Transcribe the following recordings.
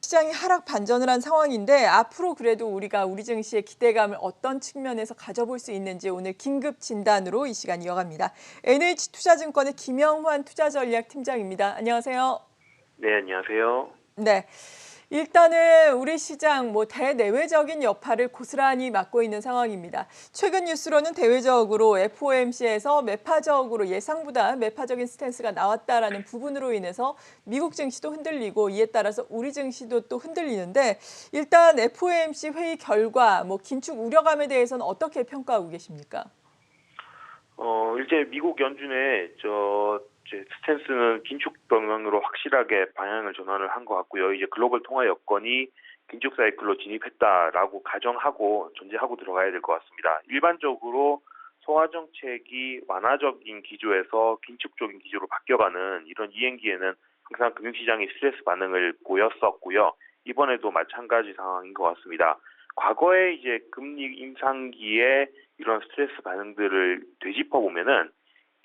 시장이 하락 반전을 한 상황인데 앞으로 그래도 우리가 우리 증시의 기대감을 어떤 측면에서 가져볼 수 있는지 오늘 긴급 진단으로 이 시간 이어갑니다. NH투자증권의 김영환 투자전략팀장입니다. 안녕하세요. 네, 안녕하세요. 네. 일단은 우리 시장 대내외적인 여파를 고스란히 맡고 있는 상황입니다. 최근 뉴스로는 대외적으로 FOMC에서 매파적으로 예상보다 매파적인 스탠스가 나왔다라는 부분으로 인해서 미국 증시도 흔들리고 이에 따라서 우리 증시도 또 흔들리는데 일단 FOMC 회의 결과 긴축 우려감에 대해서는 어떻게 평가하고 계십니까? 이제 미국 연준의 이제 스탠스는 긴축 방향으로 확실하게 방향을 전환을 한 것 같고요. 이제 글로벌 통화 여건이 긴축 사이클로 진입했다라고 가정하고 전제하고 들어가야 될 것 같습니다. 일반적으로 소화 정책이 완화적인 기조에서 긴축적인 기조로 바뀌어가는 이런 이행기에는 항상 금융시장이 스트레스 반응을 보였었고요. 이번에도 마찬가지 상황인 것 같습니다. 과거에 이제 금리 인상기에 이런 스트레스 반응들을 되짚어 보면은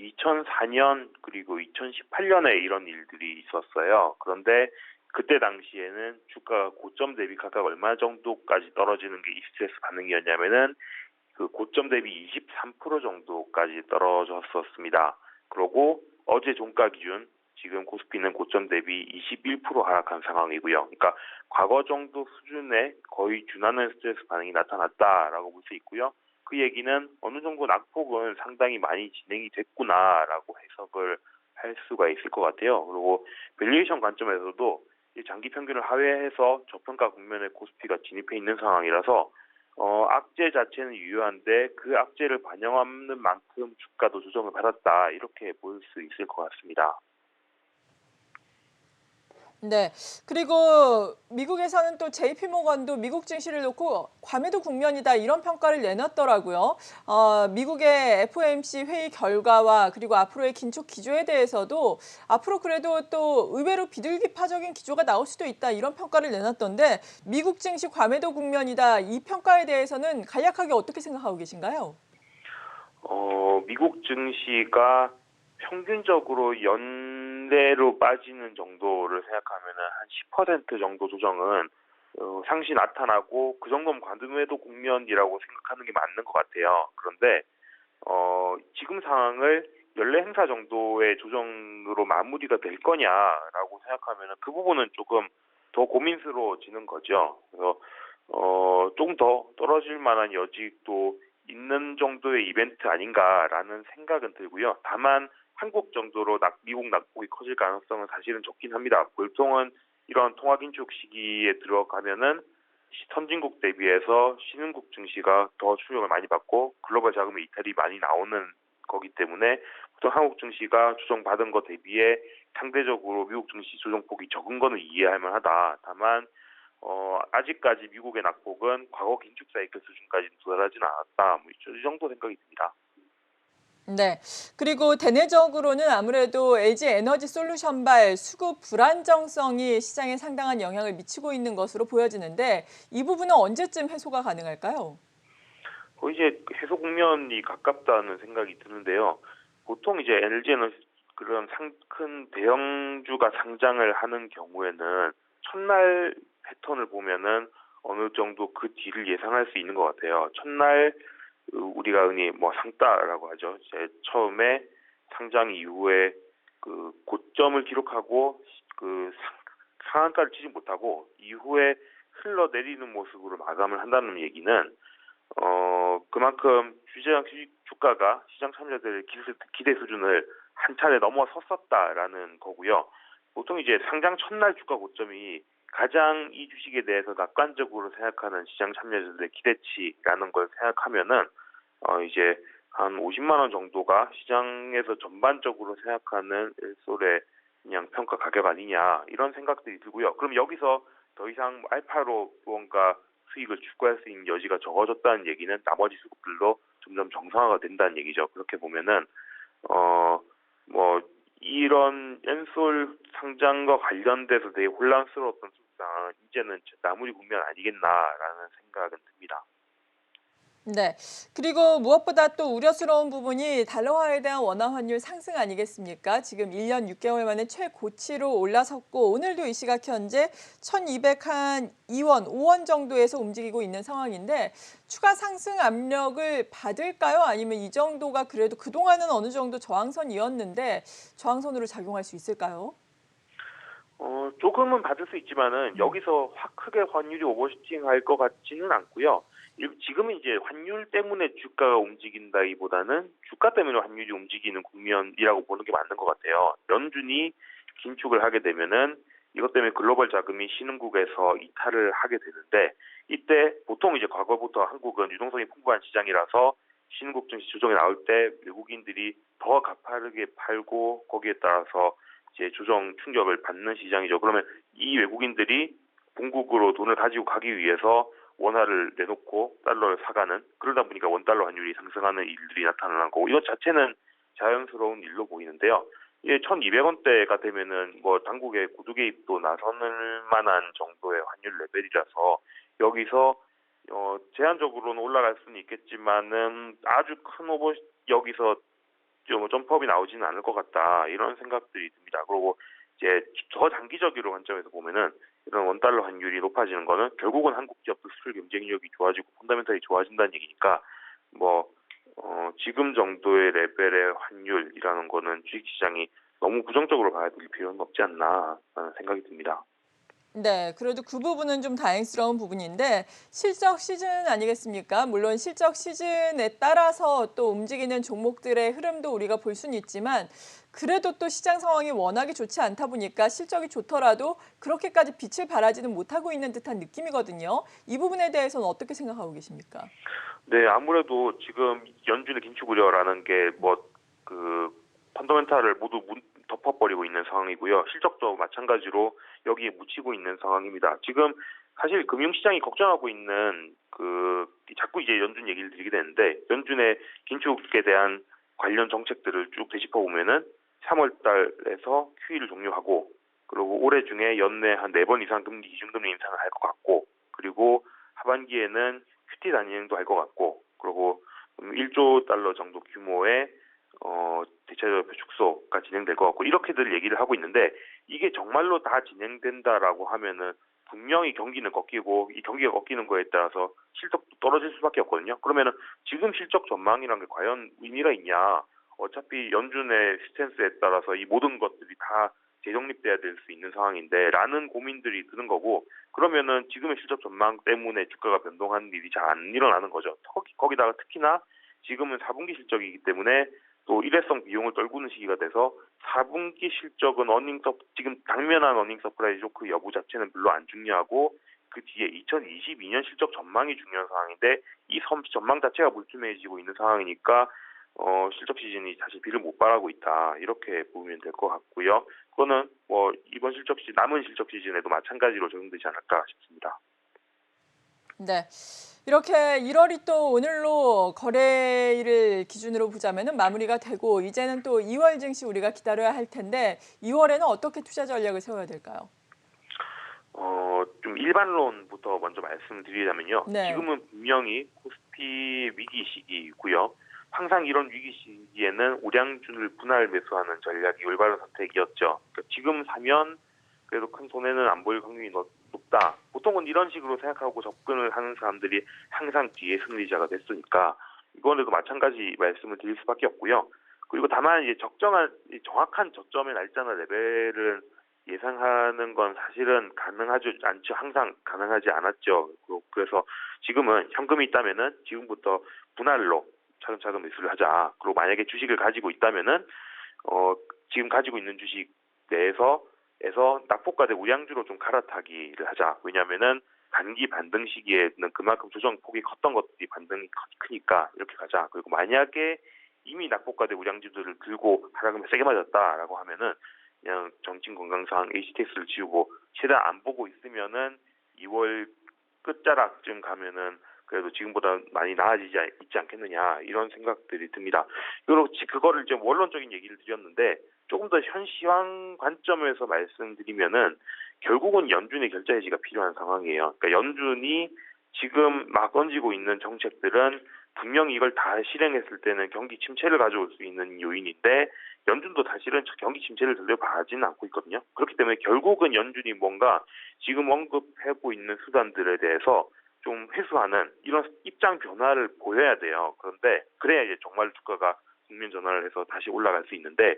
2004년 그리고 2018년에 이런 일들이 있었어요. 그런데 그때 당시에는 주가가 고점 대비 각각 얼마 정도까지 떨어지는 게 이 스트레스 반응이었냐면은 그 고점 대비 23% 정도까지 떨어졌었습니다. 그리고 어제 종가 기준 지금 코스피는 고점 대비 21% 하락한 상황이고요. 그러니까 과거 정도 수준에 거의 준하는 스트레스 반응이 나타났다라고 볼 수 있고요. 그 얘기는 어느 정도 낙폭은 상당히 많이 진행이 됐구나라고 해석을 할 수가 있을 것 같아요. 그리고 밸류에이션 관점에서도 이 장기 평균을 하회해서 저평가 국면에 코스피가 진입해 있는 상황이라서 악재 자체는 유효한데 그 악재를 반영하는 만큼 주가도 조정을 받았다 이렇게 볼 수 있을 것 같습니다. 네. 그리고 미국에서는 또 JP모건도 미국 증시를 놓고 과매도 국면이다 이런 평가를 내놨더라고요. 미국의 FOMC 회의 결과와 그리고 앞으로의 긴축 기조에 대해서도 앞으로 그래도 또 의외로 비둘기파적인 기조가 나올 수도 있다 이런 평가를 내놨던데 미국 증시 과매도 국면이다 이 평가에 대해서는 간략하게 어떻게 생각하고 계신가요? 미국 증시가 평균적으로 연내로 빠지는 정도를 생각하면은 한 10% 정도 조정은 상시 나타나고 그 정도면 과매도 국면이라고 생각하는 게 맞는 것 같아요. 그런데 지금 상황을 연례 행사 정도의 조정으로 마무리가 될 거냐라고 생각하면은 그 부분은 조금 더 고민스러워지는 거죠. 그래서 좀 더 떨어질 만한 여지도 있는 정도의 이벤트 아닌가라는 생각은 들고요. 다만 한국 정도로 미국 낙폭이 커질 가능성은 사실은 적긴 합니다. 보통은 이런 통화 긴축 시기에 들어가면은 선진국 대비해서 신흥국 증시가 더 충격을 많이 받고 글로벌 자금의 이탈이 많이 나오는 거기 때문에 보통 한국 증시가 조정받은 것 대비해 상대적으로 미국 증시 조정폭이 적은 거는 이해할 만하다. 다만 아직까지 미국의 낙폭은 과거 긴축 사이클 수준까지는 도달하지는 않았다. 이 정도 생각이 듭니다. 네. 그리고 대내적으로는 아무래도 LG 에너지 솔루션발 수급 불안정성이 시장에 상당한 영향을 미치고 있는 것으로 보여지는데 이 부분은 언제쯤 해소가 가능할까요? 거의 이제 해소 국면이 가깝다는 생각이 드는데요. 보통 이제 LG는 그런 큰 대형주가 상장을 하는 경우에는 첫날 패턴을 보면은 어느 정도 그 뒤를 예상할 수 있는 것 같아요. 첫날 우리가 흔히 상따라고 하죠. 이제 처음에 상장 이후에 그 고점을 기록하고 그 상한가를 치지 못하고 이후에 흘러내리는 모습으로 마감을 한다는 얘기는 그만큼 주가가 시장 참여자들의 기대 수준을 한 차례 넘어섰었다라는 거고요. 보통 이제 상장 첫날 주가 고점이 가장 이 주식에 대해서 낙관적으로 생각하는 시장 참여자들의 기대치라는 걸 생각하면은 이제 한 50만 원 정도가 시장에서 전반적으로 생각하는 일솔의 그냥 평가 가격 아니냐 이런 생각들이 들고요. 그럼 여기서 더 이상 알파로 무언가 수익을 추구할 수 있는 여지가 적어졌다는 얘기는 나머지 수급들도 점점 정상화가 된다는 얘기죠. 그렇게 보면은 이런 엔솔 상장과 관련돼서 되게 혼란스러웠던 수상은 이제는 마무리 국면 아니겠나라는 생각은 듭니다. 네. 그리고 무엇보다 또 우려스러운 부분이 달러화에 대한 원화 환율 상승 아니겠습니까? 지금 1년 6개월 만에 최고치로 올라섰고 오늘도 이 시각 현재 1,202원, 5원 정도에서 움직이고 있는 상황인데 추가 상승 압력을 받을까요? 아니면 이 정도가 그래도 그동안은 어느 정도 저항선이었는데 저항선으로 작용할 수 있을까요? 조금은 받을 수 있지만은 음. 여기서 확 크게 환율이 오버슈팅 할 것 같지는 않고요. 지금은 이제 환율 때문에 주가가 움직인다기보다는 주가 때문에 환율이 움직이는 국면이라고 보는 게 맞는 것 같아요. 연준이 긴축을 하게 되면은 이것 때문에 글로벌 자금이 신흥국에서 이탈을 하게 되는데 이때 보통 이제 과거부터 한국은 유동성이 풍부한 시장이라서 신흥국 증시 조정이 나올 때 외국인들이 더 가파르게 팔고 거기에 따라서 이제 조정 충격을 받는 시장이죠. 그러면 이 외국인들이 본국으로 돈을 가지고 가기 위해서 원화를 내놓고 달러를 사가는 그러다 보니까 원달러 환율이 상승하는 일들이 나타나는 거고 이것 자체는 자연스러운 일로 보이는데요. 이게 1,200원대가 되면은 뭐 당국의 구두 개입도 나서는 만한 정도의 환율 레벨이라서 여기서 제한적으로는 올라갈 수는 있겠지만은 아주 큰 오버 여기서 좀 점프업이 나오지는 않을 것 같다 이런 생각들이 듭니다. 그리고 이제 더 장기적으로 관점에서 보면은 이런 원달러 환율이 높아지는 거는 결국은 한국 기업들 수출 경쟁력이 좋아지고 펀더멘털이 좋아진다는 얘기니까 뭐 지금 정도의 레벨의 환율이라는 거는 주식시장이 너무 부정적으로 봐야 될 필요는 없지 않나라는 생각이 듭니다. 네, 그래도 그 부분은 좀 다행스러운 부분인데 실적 시즌 아니겠습니까? 물론 실적 시즌에 따라서 또 움직이는 종목들의 흐름도 우리가 볼 수는 있지만 그래도 또 시장 상황이 워낙에 좋지 않다 보니까 실적이 좋더라도 그렇게까지 빛을 발하지는 못하고 있는 듯한 느낌이거든요. 이 부분에 대해서는 어떻게 생각하고 계십니까? 네, 아무래도 지금 연준의 긴축 우려라는 게 뭐 그 펀더멘탈을 모두 덮어버리고 있는 상황이고요. 실적도 마찬가지로 여기에 묻히고 있는 상황입니다. 지금 사실 금융시장이 걱정하고 있는 자꾸 이제 연준 얘기를 드리게 되는데 연준의 긴축에 대한 관련 정책들을 쭉 되짚어 보면은 3월 달에서 QE를 종료하고 그리고 올해 중에 연내 한 4번 이상 기준금리 인상을 할 것 같고 그리고 하반기에는 큐티 단위행도 할 것 같고 그리고 1조 달러 정도 규모의 대체적 축소가 진행될 것 같고 이렇게들 얘기를 하고 있는데 이게 정말로 다 진행된다라고 하면은 분명히 경기는 꺾이고 이 경기가 꺾이는 거에 따라서 실적도 떨어질 수밖에 없거든요. 그러면은 지금 실적 전망이란 게 과연 의미가 있냐? 어차피 연준의 스탠스에 따라서 이 모든 것들이 다 재정립돼야 될 수 있는 상황인데 라는 고민들이 드는 거고 그러면은 지금의 실적 전망 때문에 주가가 변동하는 일이 잘 안 일어나는 거죠. 거기다가 특히나 지금은 4분기 실적이기 때문에 또 일회성 비용을 떨구는 시기가 돼서 4분기 실적은 지금 당면한 어닝 서프라이즈 쇼크 여부 자체는 별로 안 중요하고 그 뒤에 2022년 실적 전망이 중요한 상황인데 이 전망 자체가 불투명해지고 있는 상황이니까 실적 시즌이 사실 비를 못 발하고 있다 이렇게 보면 될 것 같고요. 그거는 뭐 이번 남은 실적 시즌에도 마찬가지로 적용되지 않을까 싶습니다. 네. 이렇게 1월이 또 오늘로 거래일을 기준으로 보자면은 마무리가 되고 이제는 또 2월 증시 우리가 기다려야 할 텐데 2월에는 어떻게 투자 전략을 세워야 될까요? 좀 일반론부터 먼저 말씀드리자면요. 네. 지금은 분명히 코스피 위기 시기이고요. 항상 이런 위기 시기에는 우량주를 분할 매수하는 전략이 올바른 선택이었죠. 그러니까 지금 사면 그래도 큰 손해는 안 보일 확률이 높다. 보통은 이런 식으로 생각하고 접근을 하는 사람들이 항상 뒤에 승리자가 됐으니까 이번에도 마찬가지 말씀을 드릴 수밖에 없고요. 그리고 다만 이제 정확한 저점의 날짜나 레벨을 예상하는 건 사실은 가능하지 않죠. 항상 가능하지 않았죠. 그래서 지금은 현금이 있다면은 지금부터 분할로 차근차근 매수를 하자. 그리고 만약에 주식을 가지고 있다면은 지금 가지고 있는 주식 내에서 낙폭과 대 우량주로 좀 갈아타기를 하자. 왜냐하면은 단기 반등 시기에는 그만큼 조정 폭이 컸던 것들이 반등이 크니까 이렇게 가자. 그리고 만약에 이미 낙폭과 대 우량주들을 들고 하락을 세게 맞았다라고 하면은 그냥 정신 건강상 HTX를 지우고 최대한 안 보고 있으면은 2월 끝자락쯤 가면은 그래도 지금보다 많이 나아지지 있지 않겠느냐 이런 생각들이 듭니다. 그리고 그거를 좀 원론적인 얘기를 드렸는데 조금 더 현시황 관점에서 말씀드리면은 결국은 연준의 결자 해지가 필요한 상황이에요. 그러니까 연준이 지금 막 던지고 있는 정책들은 분명히 이걸 다 실행했을 때는 경기 침체를 가져올 수 있는 요인인데 연준도 사실은 경기 침체를 들려봐지는 않고 있거든요. 그렇기 때문에 결국은 연준이 뭔가 지금 언급하고 있는 수단들에 대해서 좀 회수하는 이런 입장 변화를 보여야 돼요. 그런데 그래야 이제 정말 주가가 국면 전환을 해서 다시 올라갈 수 있는데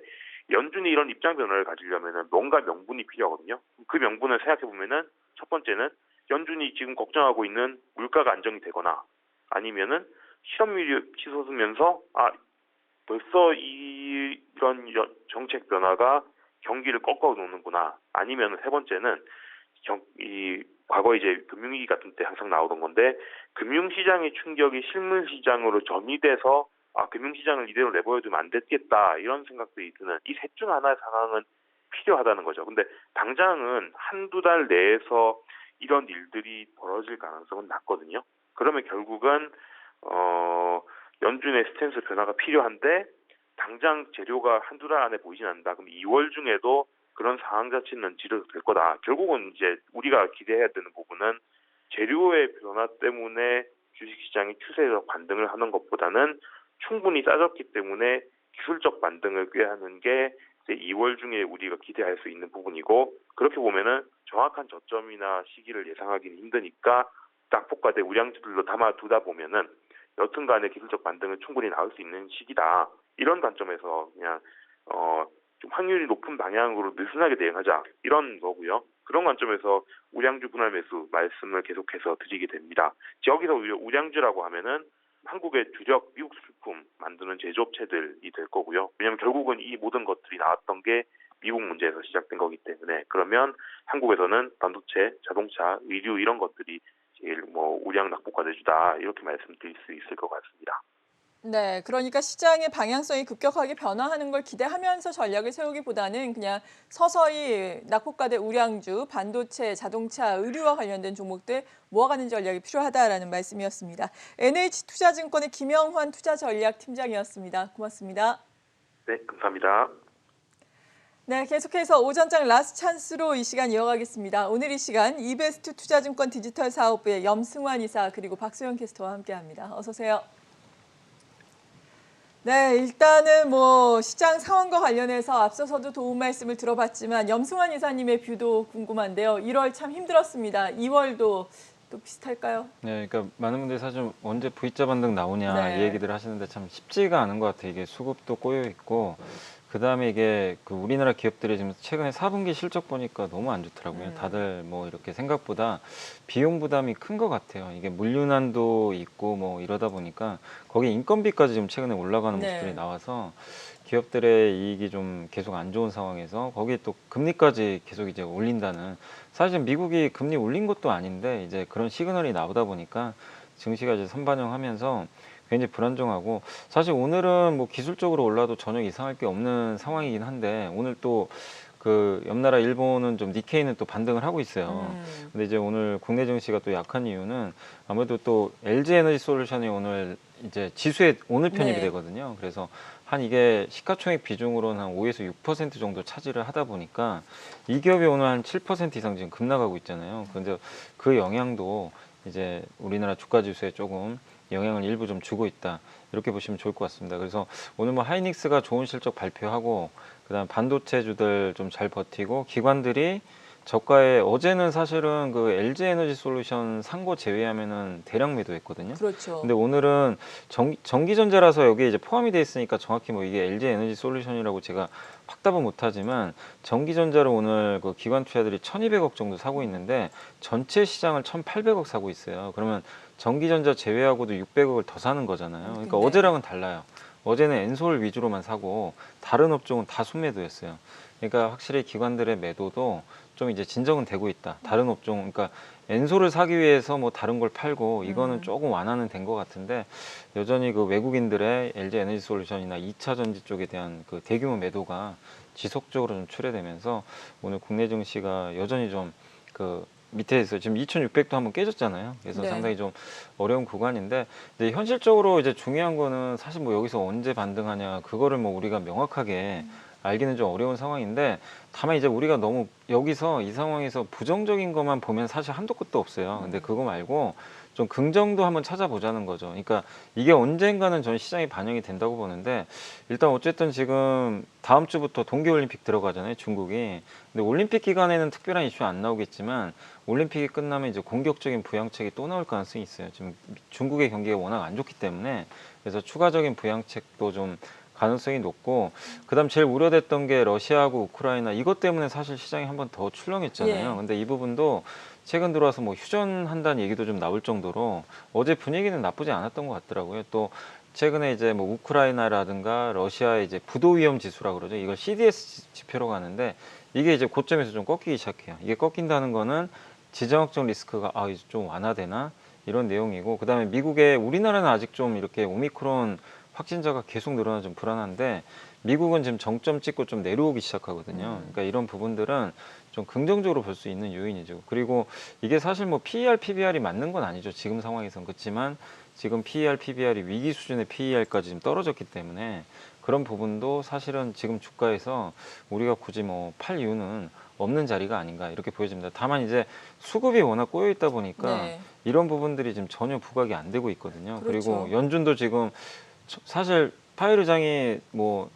연준이 이런 입장 변화를 가지려면은 뭔가 명분이 필요하거든요. 그 명분을 생각해 보면은 첫 번째는 연준이 지금 걱정하고 있는 물가가 안정이 되거나 아니면은 실업률이 치솟으면서 벌써 이런 정책 변화가 경기를 꺾어 놓는구나. 아니면 세 번째는 과거 이제 금융위기 같은 때 항상 나오던 건데 금융시장의 충격이 실물시장으로 전이돼서 금융시장을 이대로 내버려두면 안 됐겠다 이런 생각들이 드는 이 셋 중 하나의 상황은 필요하다는 거죠. 근데 당장은 한두 달 내에서 이런 일들이 벌어질 가능성은 낮거든요. 그러면 결국은 연준의 스탠스 변화가 필요한데 당장 재료가 한두 달 안에 보이진 않는다. 그럼 2월 중에도 그런 상황 자체는 지속될 거다. 결국은 이제 우리가 기대해야 되는 부분은 재료의 변화 때문에 주식시장이 추세적 반등을 하는 것보다는 충분히 싸졌기 때문에 기술적 반등을 꾀하는 게 이제 2월 중에 우리가 기대할 수 있는 부분이고 그렇게 보면은 정확한 저점이나 시기를 예상하기는 힘드니까 낙폭과대 우량주들로 담아두다 보면은 여튼간에 기술적 반등은 충분히 나올 수 있는 시기다. 이런 관점에서 그냥 좀 확률이 높은 방향으로 느슨하게 대응하자 이런 거고요. 그런 관점에서 우량주 분할 매수 말씀을 계속해서 드리게 됩니다. 여기서 우량주라고 하면은 한국의 주력 미국 수출품 만드는 제조업체들이 될 거고요. 왜냐하면 결국은 이 모든 것들이 나왔던 게 미국 문제에서 시작된 거기 때문에 그러면 한국에서는 반도체, 자동차, 의류 이런 것들이 제일 우량 낙폭과대주다 이렇게 말씀드릴 수 있을 것 같습니다. 네, 그러니까 시장의 방향성이 급격하게 변화하는 걸 기대하면서 전략을 세우기보다는 그냥 서서히 낙폭과대 우량주, 반도체, 자동차, 의류와 관련된 종목들 모아가는 전략이 필요하다라는 말씀이었습니다. NH투자증권의 김영환 투자전략팀장이었습니다. 고맙습니다. 네, 감사합니다. 네, 계속해서 오전장 라스트 찬스로 이 시간 이어가겠습니다. 오늘 이 시간 이베스트 투자증권 디지털 사업부의 염승환 이사 그리고 박소영 캐스터와 함께합니다. 어서 오세요. 네, 일단은 시장 상황과 관련해서 앞서서도 도움 말씀을 들어봤지만 염승환 이사님의 뷰도 궁금한데요. 1월 참 힘들었습니다. 2월도 또 비슷할까요? 네, 그러니까 많은 분들이 사실 언제 V자 반등 나오냐 네. 이 얘기들 하시는데 참 쉽지가 않은 것 같아요. 이게 수급도 꼬여 있고 그다음에 이게 우리나라 기업들이 지금 최근에 4분기 실적 보니까 너무 안 좋더라고요. 다들 이렇게 생각보다 비용 부담이 큰 것 같아요. 이게 물류난도 있고 이러다 보니까 거기에 인건비까지 지금 최근에 올라가는 네. 모습들이 나와서 기업들의 이익이 좀 계속 안 좋은 상황에서 거기에 또 금리까지 계속 이제 올린다는 사실 미국이 금리 올린 것도 아닌데 이제 그런 시그널이 나오다 보니까 증시가 이제 선반영하면서 굉장히 불안정하고 사실 오늘은 기술적으로 올라도 전혀 이상할 게 없는 상황이긴 한데 오늘 또 옆 나라 일본은 좀 니케이는 또 반등을 하고 있어요. 근데 이제 오늘 국내 증시가 또 약한 이유는 아무래도 또 LG 에너지 솔루션이 오늘 이제 지수에 오늘 편입이 네. 되거든요. 그래서 이게 시가총액 비중으로는 한 5에서 6% 정도 차지를 하다 보니까 이 기업이 오늘 한 7% 이상 지금 급락하고 있잖아요. 그런데 그 영향도 이제 우리나라 주가 지수에 조금 영향을 일부 좀 주고 있다. 이렇게 보시면 좋을 것 같습니다. 그래서 오늘 하이닉스가 좋은 실적 발표하고 그다음 반도체주들 좀 잘 버티고 기관들이 저가에 어제는 사실은 LG 에너지 솔루션 산 거 제외하면은 대량 매도했거든요. 그렇죠. 근데 오늘은 전기전자라서 여기에 이제 포함이 돼 있으니까 정확히 이게 LG 에너지 솔루션이라고 제가 확답은 못하지만 전기전자로 오늘 기관 투자들이 1,200억 정도 사고 있는데 전체 시장을 1,800억 사고 있어요. 그러면 전기전자 제외하고도 600억을 더 사는 거잖아요. 그러니까 네. 어제랑은 달라요. 어제는 엔솔 위주로만 사고 다른 업종은 다 순매도였어요. 그러니까 확실히 기관들의 매도도 좀 이제 진정은 되고 있다. 다른 업종, 그러니까 엔솔을 사기 위해서 다른 걸 팔고 이거는 조금 완화는 된 것 같은데 여전히 외국인들의 LG 에너지 솔루션이나 2차 전지 쪽에 대한 대규모 매도가 지속적으로 좀 출회되면서 오늘 국내 증시가 여전히 좀 밑에서 지금 2,600도 한번 깨졌잖아요. 그래서 네. 상당히 좀 어려운 구간인데 이제 현실적으로 이제 중요한 거는 사실 여기서 언제 반등하냐 그거를 우리가 명확하게 알기는 좀 어려운 상황인데 다만 이제 우리가 너무 여기서 이 상황에서 부정적인 것만 보면 사실 한도 끝도 없어요. 근데 그거 말고 좀 긍정도 한번 찾아보자는 거죠. 그러니까 이게 언젠가는 저는 시장에 반영이 된다고 보는데 일단 어쨌든 지금 다음 주부터 동계올림픽 들어가잖아요, 중국이. 근데 올림픽 기간에는 특별한 이슈 안 나오겠지만 올림픽이 끝나면 이제 공격적인 부양책이 또 나올 가능성이 있어요. 지금 중국의 경기가 워낙 안 좋기 때문에 그래서 추가적인 부양책도 좀 가능성이 높고 그다음 제일 우려됐던 게 러시아하고 우크라이나 이것 때문에 사실 시장이 한번 더 출렁했잖아요. 예. 근데 이 부분도 최근 들어와서 뭐 휴전한다는 얘기도 좀 나올 정도로 어제 분위기는 나쁘지 않았던 것 같더라고요. 또 최근에 이제 뭐 우크라이나라든가 러시아의 이제 부도 위험 지수라고 그러죠. 이걸 CDS 지표로 가는데 이게 이제 고점에서 좀 꺾이기 시작해요. 이게 꺾인다는 거는 지정학적 리스크가 이제 좀 완화되나 이런 내용이고 그다음에 미국의 우리나라는 아직 좀 이렇게 오미크론 확진자가 계속 늘어나 좀 불안한데 미국은 지금 정점 찍고 좀 내려오기 시작하거든요. 그러니까 이런 부분들은 좀 긍정적으로 볼 수 있는 요인이죠. 그리고 이게 사실 뭐 PER, PBR이 맞는 건 아니죠. 지금 상황에선. 그렇지만 지금 PER, PBR이 위기 수준의 PER까지 좀 떨어졌기 때문에 그런 부분도 사실은 지금 주가에서 우리가 굳이 뭐 팔 이유는 없는 자리가 아닌가 이렇게 보여집니다. 다만 이제 수급이 워낙 꼬여 있다 보니까 네. 이런 부분들이 지금 전혀 부각이 안 되고 있거든요. 그리고 그렇죠. 연준도 지금 사실 파월 의장이 뭐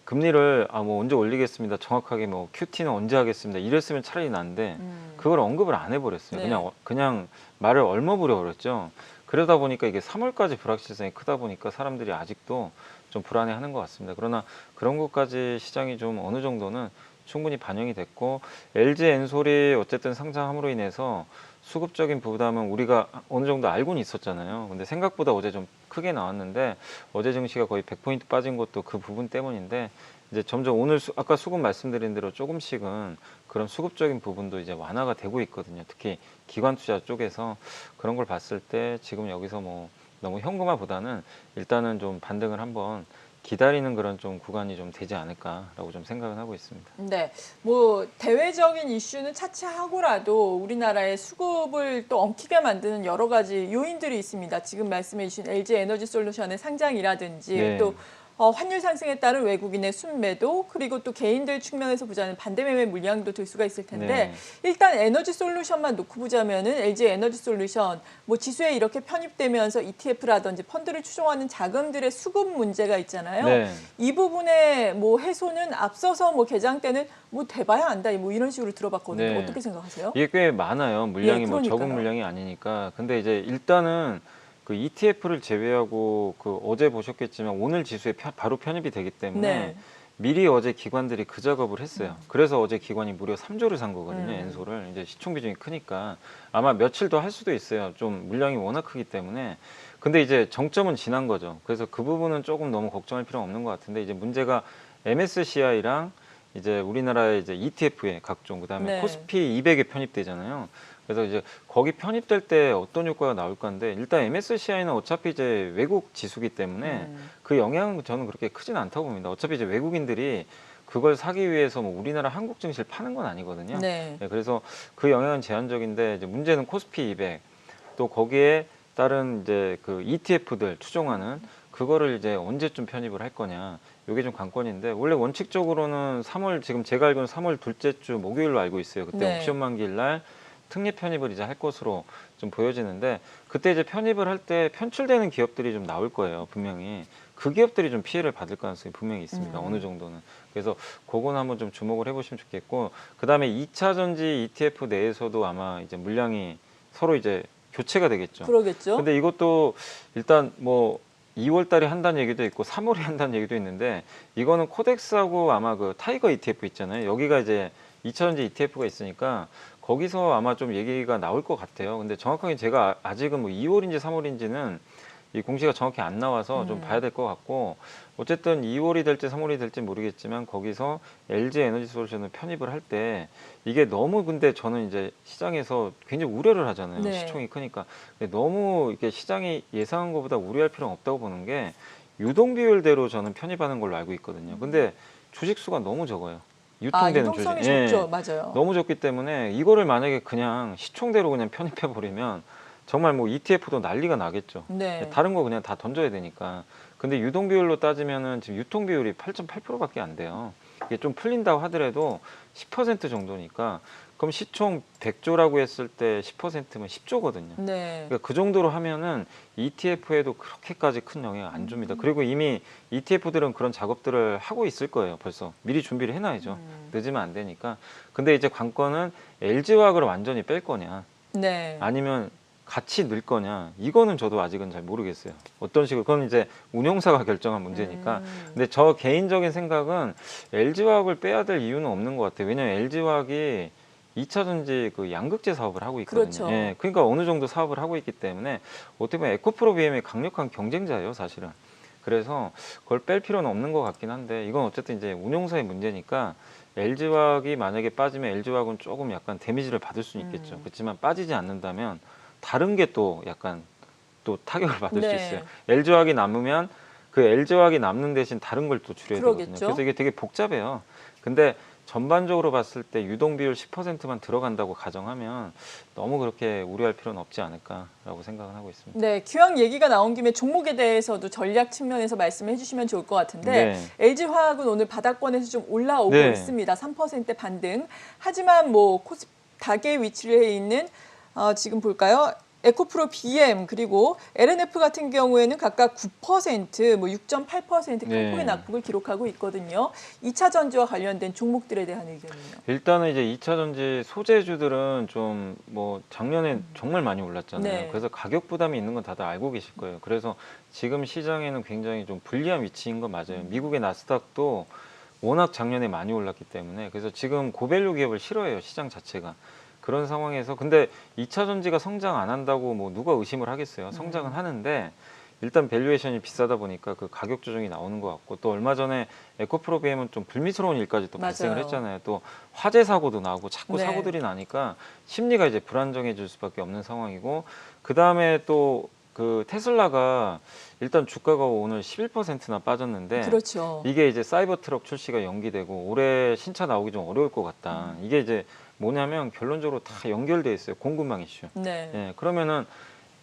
금리를 뭐 언제 올리겠습니다. 정확하게 뭐 QT는 언제 하겠습니다. 이랬으면 차라리 난데 그걸 언급을 안 해버렸어요. 네. 그냥 말을 얼머무려 버렸죠. 그러다 보니까 이게 3월까지 불확실성이 크다 보니까 사람들이 아직도 좀 불안해하는 것 같습니다. 그러나 그런 것까지 시장이 좀 어느 정도는 충분히 반영이 됐고 LG 엔솔이 어쨌든 상장함으로 인해서 수급적인 부담은 우리가 어느 정도 알고는 있었잖아요. 근데 생각보다 어제 좀 크게 나왔는데 어제 증시가 거의 100포인트 빠진 것도 그 부분 때문인데 이제 점점 오늘 아까 수급 말씀드린 대로 조금씩은 그런 수급적인 부분도 이제 완화가 되고 있거든요. 특히 기관 투자 쪽에서 그런 걸 봤을 때 지금 여기서 뭐 너무 현금화보다는 일단은 좀 반등을 한번 기다리는 그런 좀 구간이 좀 되지 않을까라고 좀 생각을 하고 있습니다. 네, 뭐 대외적인 이슈는 차치하고라도 우리나라의 수급을 또 엉키게 만드는 여러 가지 요인들이 있습니다. 지금 말씀해 주신 LG 에너지 솔루션의 상장이라든지 네. 또 환율 상승에 따른 외국인의 순매도 그리고 또 개인들 측면에서 보자는 반대 매매 물량도 들 수가 있을 텐데 네. 일단 에너지 솔루션만 놓고 보자면은 LG 에너지 솔루션 뭐 지수에 이렇게 편입되면서 ETF라든지 펀드를 추종하는 자금들의 수급 문제가 있잖아요. 네. 이 부분의 뭐 해소는 앞서서 뭐 개장 때는 뭐 돼봐야 안다 뭐 이런 식으로 들어봤거든요. 네. 어떻게 생각하세요? 이게 꽤 많아요. 물량이 예, 뭐 적은 그러니까요. 물량이 아니니까. 근데 이제 일단은 그 ETF를 제외하고 그 어제 보셨겠지만 오늘 지수에 바로 편입이 되기 때문에 네. 미리 어제 기관들이 그 작업을 했어요. 그래서 어제 기관이 무려 3조를 산 거거든요. 엔소를. 이제 시총 비중이 크니까 아마 며칠 더 할 수도 있어요. 좀 물량이 워낙 크기 때문에. 근데 이제 정점은 지난 거죠. 그래서 그 부분은 조금 너무 걱정할 필요는 없는 것 같은데 이제 문제가 MSCI랑 이제 우리나라의 이제 ETF에 각종 그다음에 네. 코스피 200에 편입되잖아요. 그래서 이제 거기 편입될 때 어떤 효과가 나올 건데 일단 MSCI는 어차피 이제 외국 지수기 때문에 그 영향은 저는 그렇게 크진 않다고 봅니다. 어차피 이제 외국인들이 그걸 사기 위해서 뭐 우리나라 한국 증시를 파는 건 아니거든요. 네. 네, 그래서 그 영향은 제한적인데 이제 문제는 코스피 200 또 거기에 따른 이제 그 ETF들 추종하는 그거를 이제 언제쯤 편입을 할 거냐. 이게 좀 관건인데 원래 원칙적으로는 3월 지금 제가 알고는 3월 둘째 주 목요일로 알고 있어요. 그때 네. 옵션 만기일 날 특례 편입을 이제 할 것으로 좀 보여지는데 그때 이제 편입을 할 때 편출되는 기업들이 좀 나올 거예요. 분명히 그 기업들이 좀 피해를 받을 가능성이 분명히 있습니다. 어느 정도는. 그래서 그건 한번 좀 주목을 해보시면 좋겠고 그다음에 2차 전지 ETF 내에서도 아마 이제 물량이 서로 이제 교체가 되겠죠. 그러겠죠. 근데 이것도 일단 뭐 2월 달에 한다는 얘기도 있고 3월에 한다는 얘기도 있는데 이거는 코덱스하고 아마 그 타이거 ETF 있잖아요. 여기가 이제 2차 전지 ETF가 있으니까 거기서 아마 좀 얘기가 나올 것 같아요. 근데 정확하게 제가 아직은 뭐 2월인지 3월인지는 이 공시가 정확히 안 나와서 좀 봐야 될 것 같고 어쨌든 2월이 될지 3월이 될지 모르겠지만 거기서 LG 에너지 솔루션을 편입을 할 때 이게 너무 근데 저는 이제 시장에서 굉장히 우려를 하잖아요. 네. 시총이 크니까. 근데 너무 이게 시장이 예상한 것보다 우려할 필요는 없다고 보는 게 유동 비율대로 저는 편입하는 걸로 알고 있거든요. 근데 주식 수가 너무 적어요. 유통되는 유동성이 주식. 좋죠. 맞아요. 너무 적기 때문에 이거를 만약에 그냥 시총대로 그냥 편입해 버리면 정말 뭐 ETF도 난리가 나겠죠. 네. 다른 거 그냥 다 던져야 되니까. 근데 유동 비율로 따지면은 지금 유통 비율이 8.8%밖에 안 돼요. 이게 좀 풀린다고 하더라도 10% 정도니까 그럼 시총 100조라고 했을 때 10%면 10조거든요. 네. 그러니까 그 정도로 하면은 ETF에도 그렇게까지 큰 영향을 안 줍니다. 그리고 이미 ETF들은 그런 작업들을 하고 있을 거예요. 벌써 미리 준비를 해놔야죠. 늦으면 안 되니까. 근데 이제 관건은 LG화학을 완전히 뺄 거냐, 네. 아니면 같이 넣을 거냐, 이거는 저도 아직은 잘 모르겠어요. 어떤 식으로, 그건 이제 운용사가 결정한 문제니까. 근데 저 개인적인 생각은 LG화학을 빼야 될 이유는 없는 것 같아요. 왜냐면 LG화학이 2차 전지 그 양극재 사업을 하고 있거든요. 그렇죠. 예, 그러니까 어느 정도 사업을 하고 있기 때문에 어떻게 보면 에코프로 BM의 강력한 경쟁자예요, 사실은. 그래서 그걸 뺄 필요는 없는 것 같긴 한데, 이건 어쨌든 이제 운용사의 문제니까 LG화학이 만약에 빠지면 LG화학은 조금 약간 데미지를 받을 수는 있겠죠. 그렇지만 빠지지 않는다면 다른 게 또 약간 또 타격을 받을 수 네. 있어요. LG화학이 남으면 그 LG화학이 남는 대신 다른 걸 또 줄여야 되거든요. 그러겠죠. 그래서 이게 되게 복잡해요. 근데 전반적으로 봤을 때 유동 비율 10%만 들어간다고 가정하면 너무 그렇게 우려할 필요는 없지 않을까라고 생각은 하고 있습니다. 네, 기왕 얘기가 나온 김에 종목에 대해서도 전략 측면에서 말씀해 주시면 좋을 것 같은데 네. LG화학은 오늘 바닥권에서 좀 올라오고 네. 있습니다. 3% 반등. 하지만 뭐 코스닥에 위치를 해 있는 지금 볼까요? 에코프로 BM 그리고 LNF 같은 경우에는 각각 9%, 뭐 6.8% 큰 네. 폭의 낙폭을 기록하고 있거든요. 2차 전지와 관련된 종목들에 대한 의견은요. 일단은 이제 2차 전지 소재주들은 좀 뭐 작년에 정말 많이 올랐잖아요. 네. 그래서 가격 부담이 있는 건 다들 알고 계실 거예요. 그래서 지금 시장에는 굉장히 좀 불리한 위치인 건 맞아요. 미국의 나스닥도 워낙 작년에 많이 올랐기 때문에, 그래서 지금 고밸류 기업을 싫어해요, 시장 자체가. 그런 상황에서 근데 2차 전지가 성장 안 한다고 뭐 누가 의심을 하겠어요. 성장은 하는데 일단 밸류에이션이 비싸다 보니까 그 가격 조정이 나오는 것 같고, 또 얼마 전에 에코프로 BM은 좀 불미스러운 일까지 또 발생을 맞아요. 했잖아요. 또 화재 사고도 나오고 자꾸 네. 사고들이 나니까 심리가 이제 불안정해질 수밖에 없는 상황이고, 그 다음에 또 그 테슬라가 일단 주가가 오늘 11%나 빠졌는데, 그렇죠. 이게 이제 사이버 트럭 출시가 연기되고 올해 신차 나오기 좀 어려울 것 같다. 이게 이제 뭐냐면 결론적으로 다 연결돼 있어요. 공급망 이슈. 네. 예, 그러면은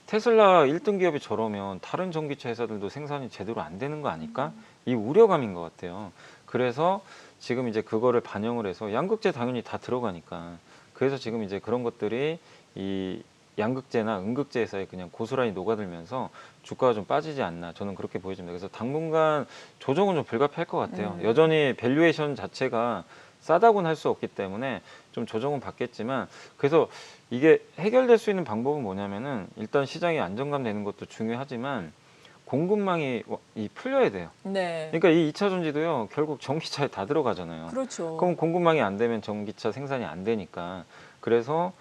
테슬라 1등 기업이 저러면 다른 전기차 회사들도 생산이 제대로 안 되는 거 아닐까? 이 우려감인 것 같아요. 그래서 지금 이제 그거를 반영을 해서 양극재 당연히 다 들어가니까, 그래서 지금 이제 그런 것들이 이 양극재나 음극재 회사에 그냥 고스란히 녹아들면서 주가가 좀 빠지지 않나, 저는 그렇게 보여집니다. 그래서 당분간 조정은 좀 불가피할 것 같아요. 여전히 밸류에이션 자체가 싸다고는 할 수 없기 때문에 좀 조정은 받겠지만, 그래서 이게 해결될 수 있는 방법은 뭐냐면은 일단 시장이 안정감 되는 것도 중요하지만 공급망이 풀려야 돼요. 네. 그러니까 이 2차 전지도요, 결국 전기차에 다 들어가잖아요. 그렇죠. 그럼 공급망이 안 되면 전기차 생산이 안 되니까. 그래서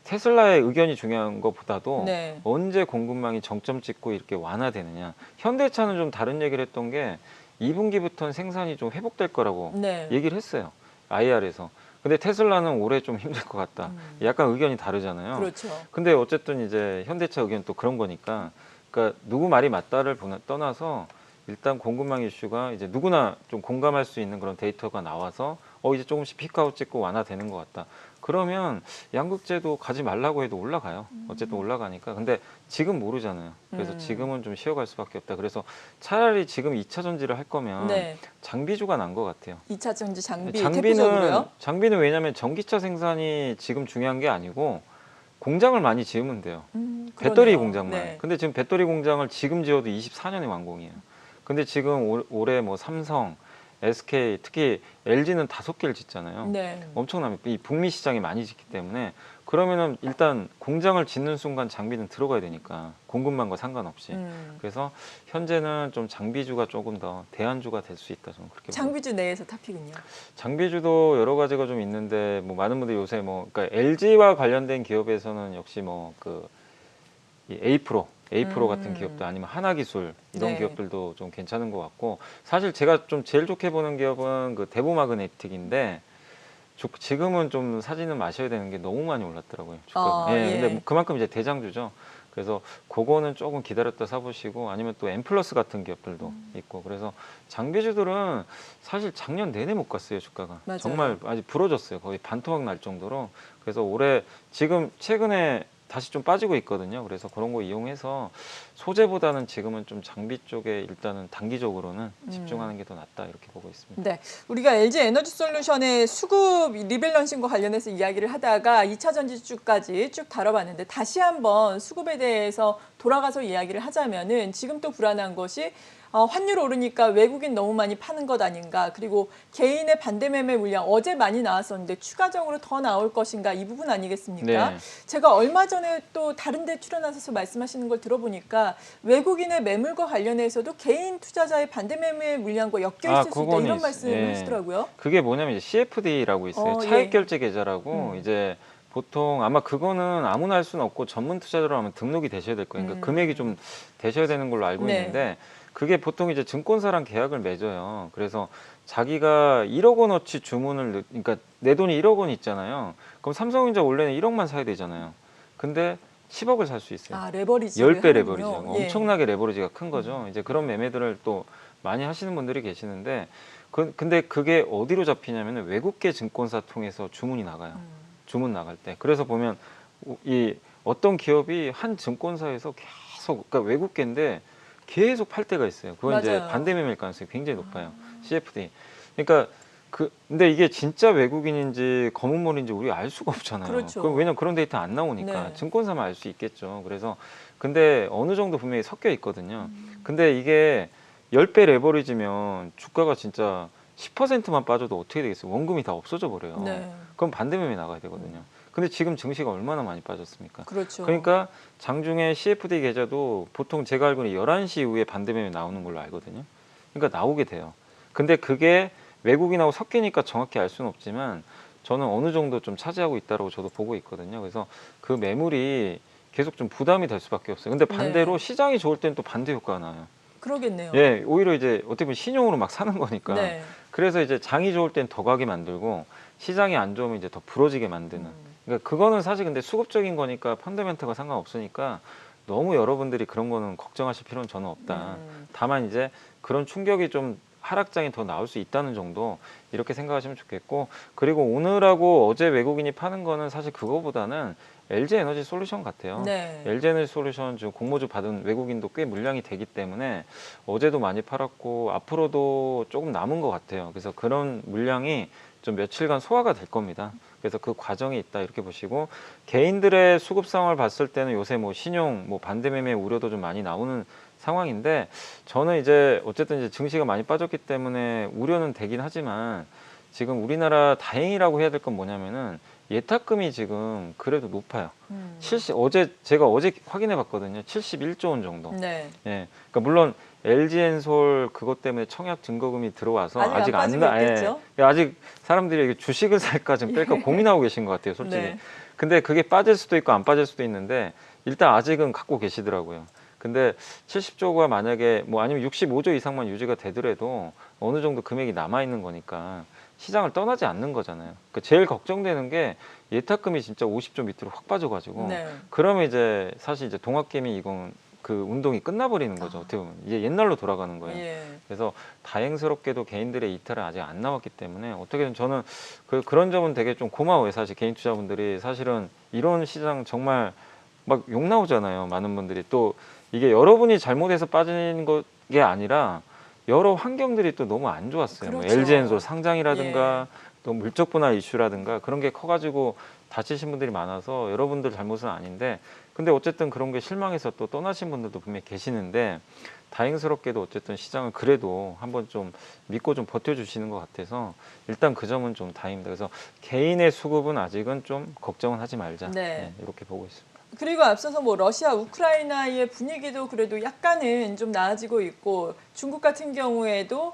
테슬라의 의견이 중요한 것보다도 네. 언제 공급망이 정점 찍고 이렇게 완화되느냐. 현대차는 좀 다른 얘기를 했던 게 2분기부터는 생산이 좀 회복될 거라고 네. 얘기를 했어요, IR에서. 근데 테슬라는 올해 좀 힘들 것 같다. 약간 의견이 다르잖아요. 그렇죠. 근데 어쨌든 이제 현대차 의견 또 그런 거니까, 그러니까 누구 말이 맞다를 떠나서 일단 공급망 이슈가 이제 누구나 좀 공감할 수 있는 그런 데이터가 나와서 이제 조금씩 피크아웃 찍고 완화되는 것 같다. 그러면 양극재도 가지 말라고 해도 올라가요. 어쨌든 올라가니까. 근데 지금 모르잖아요. 그래서 지금은 좀 쉬어갈 수밖에 없다. 그래서 차라리 지금 2차 전지를 할 거면 네. 장비주가 난 것 같아요. 2차 전지 장비 대표적으로요? 장비는 왜냐하면 전기차 생산이 지금 중요한 게 아니고 공장을 많이 지으면 돼요. 배터리 그러네요. 공장만. 네. 근데 지금 배터리 공장을 지금 지어도 24년에 완공이에요. 근데 지금 올해 뭐 삼성, SK, 특히 LG는 5개를 짓잖아요. 네. 엄청납니다. 이 북미 시장이 많이 짓기 때문에. 그러면은 일단 공장을 짓는 순간 장비는 들어가야 되니까, 공급망과 상관없이. 그래서 현재는 좀 장비주가 조금 더 대안주가 될 수 있다, 저는 그렇게 봅니다. 장비주 내에서 탑픽은요? 장비주도 여러 가지가 좀 있는데, 뭐 많은 분들이 요새 뭐 그러니까 LG와 관련된 기업에서는 역시 뭐 그 에이프로 같은 기업도, 아니면 하나기술 이런 네. 기업들도 좀 괜찮은 것 같고, 사실 제가 좀 제일 좋게 보는 기업은 그 대보마그네틱인데, 지금은 좀 사지는 마셔야 되는 게 너무 많이 올랐더라고요, 주가가. 예. 근데 뭐 그만큼 이제 대장주죠. 그래서 그거는 조금 기다렸다 사보시고, 아니면 또 엠플러스 같은 기업들도 있고. 그래서 장비주들은 사실 작년 내내 못 갔어요, 주가가. 맞아요. 정말 아직 부러졌어요. 거의 반토막 날 정도로. 그래서 올해 지금 최근에 다시 좀 빠지고 있거든요. 그래서 그런 거 이용해서 소재보다는 지금은 좀 장비 쪽에 일단은 단기적으로는 집중하는 게 더 낫다 이렇게 보고 있습니다. 네, 우리가 LG 에너지 솔루션의 수급 리밸런싱과 관련해서 이야기를 하다가 2차 전지주까지 쭉 다뤄봤는데 다시 한번 수급에 대해서 돌아가서 이야기를 하자면은 지금 또 불안한 것이 환율 오르니까 외국인 너무 많이 파는 것 아닌가, 그리고 개인의 반대 매매 물량 어제 많이 나왔었는데 추가적으로 더 나올 것인가, 이 부분 아니겠습니까? 네. 제가 얼마 전에 또 다른 데 출연하셔서 말씀하시는 걸 들어보니까 외국인의 매물과 관련해서도 개인 투자자의 반대 매매 물량과 엮여 있을 수 있다, 그거는 이런 말씀을 예. 하시더라고요. 그게 뭐냐면 이제 CFD라고 있어요. 예. 차익 결제 계좌라고 이제 보통 아마 그거는 아무나 할 수는 없고 전문 투자자로 하면 등록이 되셔야 될 거예요. 그러니까 금액이 좀 되셔야 되는 걸로 알고 네. 있는데 그게 보통 이제 증권사랑 계약을 맺어요. 그래서 자기가 1억 원어치 주문을 그러니까 내 돈이 1억 원 있잖아요. 그럼 삼성전자 원래는 1억만 사야 되잖아요. 근데 10억을 살 수 있어요. 레버리지. 10배 레버리지. 예. 엄청나게 레버리지가 큰 거죠. 이제 그런 매매들을 또 많이 하시는 분들이 계시는데 근데 그게 어디로 잡히냐면 외국계 증권사 통해서 주문이 나가요. 주문 나갈 때. 그래서 보면 이 어떤 기업이 한 증권사에서 계속 그러니까 외국계인데 계속 팔 때가 있어요. 그건 이제 맞아요. 반대 매매일 가능성이 굉장히 높아요. CFD. 그러니까 근데 이게 진짜 외국인인지 검은머리인지 우리가 알 수가 없잖아요. 그렇죠. 왜냐면 그런 데이터 안 나오니까 네. 증권사만 알 수 있겠죠. 그래서 근데 어느 정도 분명히 섞여 있거든요. 근데 이게 10배 레버리지면 주가가 진짜 10%만 빠져도 어떻게 되겠어요? 원금이 다 없어져 버려요. 네. 그럼 반대 매매 나가야 되거든요. 근데 지금 증시가 얼마나 많이 빠졌습니까? 그렇죠. 그러니까 장중에 CFD 계좌도 보통 제가 알고는 11시 이후에 반대 매매 나오는 걸로 알거든요. 그러니까 나오게 돼요. 근데 그게 외국인하고 섞이니까 정확히 알 수는 없지만 저는 어느 정도 좀 차지하고 있다고 저도 보고 있거든요. 그래서 그 매물이 계속 좀 부담이 될 수밖에 없어요. 근데 반대로 네. 시장이 좋을 때는 또 반대 효과가 나요. 그러겠네요. 예, 오히려 이제 어떻게 보면 신용으로 막 사는 거니까. 네. 그래서 이제 장이 좋을 땐 더 가게 만들고 시장이 안 좋으면 이제 더 부러지게 만드는. 그러니까 그거는 사실 근데 수급적인 거니까 펀더멘트가 상관없으니까 너무 여러분들이 그런 거는 걱정하실 필요는 저는 없다. 다만 이제 그런 충격이 좀 하락장이 더 나올 수 있다는 정도 이렇게 생각하시면 좋겠고, 그리고 오늘하고 어제 외국인이 파는 거는 사실 그거보다는 LG 에너지 솔루션 같아요. 네. LG 에너지 솔루션 지금 공모주 받은 외국인도 꽤 물량이 되기 때문에 어제도 많이 팔았고 앞으로도 조금 남은 것 같아요. 그래서 그런 물량이 좀 며칠간 소화가 될 겁니다. 그래서 그 과정이 있다 이렇게 보시고, 개인들의 수급 상황을 봤을 때는 요새 뭐 신용, 뭐 반대 매매 우려도 좀 많이 나오는 상황인데, 저는 이제 어쨌든 이제 증시가 많이 빠졌기 때문에 우려는 되긴 하지만 지금 우리나라 다행이라고 해야 될 건 뭐냐면은 예탁금이 지금 그래도 높아요. 제가 어제 확인해 봤거든요. 71조 원 정도. 네. 예. 그러니까 물론 LG엔솔 그것 때문에 청약 증거금이 들어와서 아직 안 빠지고 있겠죠? 아직 사람들이 이게 주식을 살까 지금 뺄까 고민하고 계신 것 같아요, 솔직히. 네. 근데 그게 빠질 수도 있고 안 빠질 수도 있는데 일단 아직은 갖고 계시더라고요. 근데 70조가 만약에 뭐 아니면 65조 이상만 유지가 되더라도 어느 정도 금액이 남아 있는 거니까 시장을 떠나지 않는 거잖아요. 그러니까 제일 걱정되는 게 예탁금이 진짜 50조 밑으로 확 빠져가지고 네. 그러면 이제 사실 이제 동학개미 이건 그 운동이 끝나버리는 거죠. 어떻게 보면 이제 옛날로 돌아가는 거예요. 예. 그래서 다행스럽게도 개인들의 이탈은 아직 안 나왔기 때문에 어떻게든 저는 그런 점은 되게 좀 고마워요. 사실 개인 투자분들이 사실은 이런 시장 정말 막 욕 나오잖아요. 많은 분들이 또 이게 여러분이 잘못해서 빠진 게 아니라 여러 환경들이 또 너무 안 좋았어요. 뭐 그렇죠. LG엔솔 상장이라든가 또 물적 분할 이슈라든가 그런 게 커가지고 다치신 분들이 많아서 여러분들 잘못은 아닌데, 근데 어쨌든 그런 게 실망해서 또 떠나신 분들도 분명히 계시는데 다행스럽게도 어쨌든 시장을 그래도 한번 좀 믿고 좀 버텨주시는 것 같아서 일단 그 점은 좀 다행입니다. 그래서 개인의 수급은 아직은 좀 걱정은 하지 말자. 네. 이렇게 보고 있습니다. 그리고 앞서서 뭐 러시아 우크라이나의 분위기도 그래도 약간은 좀 나아지고 있고 중국 같은 경우에도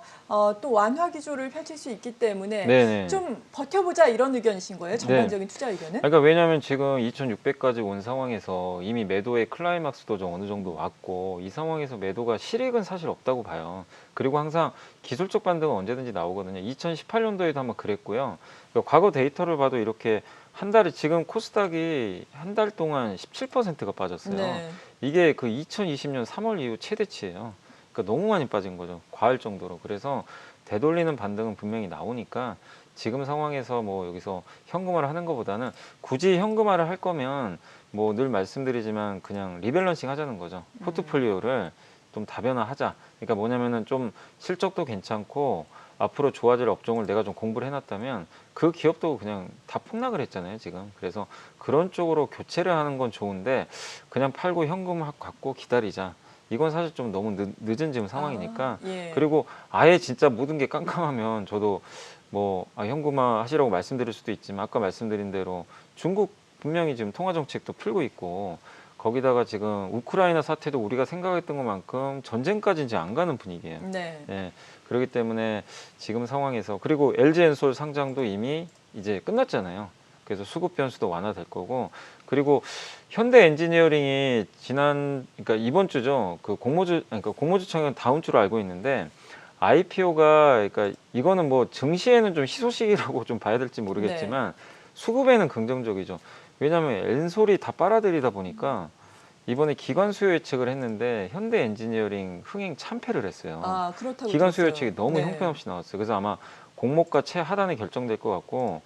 또 완화 기조를 펼칠 수 있기 때문에 네네. 좀 버텨보자, 이런 의견이신 거예요? 전반적인 투자 의견은? 그러니까 왜냐하면 지금 2,600까지 온 상황에서 이미 매도의 클라이막스도 좀 어느 정도 왔고 이 상황에서 매도가 실익은 사실 없다고 봐요. 그리고 항상 기술적 반등은 언제든지 나오거든요. 2018년도에도 한번 그랬고요. 그러니까 과거 데이터를 봐도 이렇게 한 달에 지금 코스닥이 한 달 동안 17%가 빠졌어요. 네. 이게 그 2020년 3월 이후 최대치예요. 그러니까 너무 많이 빠진 거죠. 과할 정도로. 그래서 되돌리는 반등은 분명히 나오니까 지금 상황에서 뭐 여기서 현금화를 하는 것보다는 굳이 현금화를 할 거면 뭐 늘 말씀드리지만 그냥 리밸런싱 하자는 거죠. 포트폴리오를 좀 다변화하자. 그러니까 뭐냐면은 좀 실적도 괜찮고 앞으로 좋아질 업종을 내가 좀 공부를 해놨다면 그 기업도 그냥 다 폭락을 했잖아요, 지금. 그래서 그런 쪽으로 교체를 하는 건 좋은데 그냥 팔고 현금 갖고 기다리자. 이건 사실 좀 너무 늦은 지금 상황이니까. 예. 그리고 아예 진짜 모든 게 깜깜하면 저도 뭐 현금화 하시라고 말씀드릴 수도 있지만 아까 말씀드린 대로 중국 분명히 지금 통화 정책도 풀고 있고 거기다가 지금 우크라이나 사태도 우리가 생각했던 것만큼 전쟁까지는 이제 안 가는 분위기예요. 네. 예, 그렇기 때문에 지금 상황에서 그리고 LG엔솔 상장도 이미 이제 끝났잖아요. 그래서 수급 변수도 완화될 거고 그리고 현대 엔지니어링이 그러니까 이번 주죠. 그러니까 공모주청은 다음 주로 알고 있는데 IPO가 그러니까 이거는 뭐 증시에는 좀 희소식이라고 좀 봐야 될지 모르겠지만 수급에는 긍정적이죠. 왜냐하면 엔솔이 다 빨아들이다 보니까 이번에 기관 수요 예측을 했는데 현대 엔지니어링 흥행 참패를 했어요. 아, 그렇다고 기관 수요 들었어요. 예측이 너무 네. 형편없이 나왔어요. 그래서 아마 공모가 최하단에 결정될 것 같고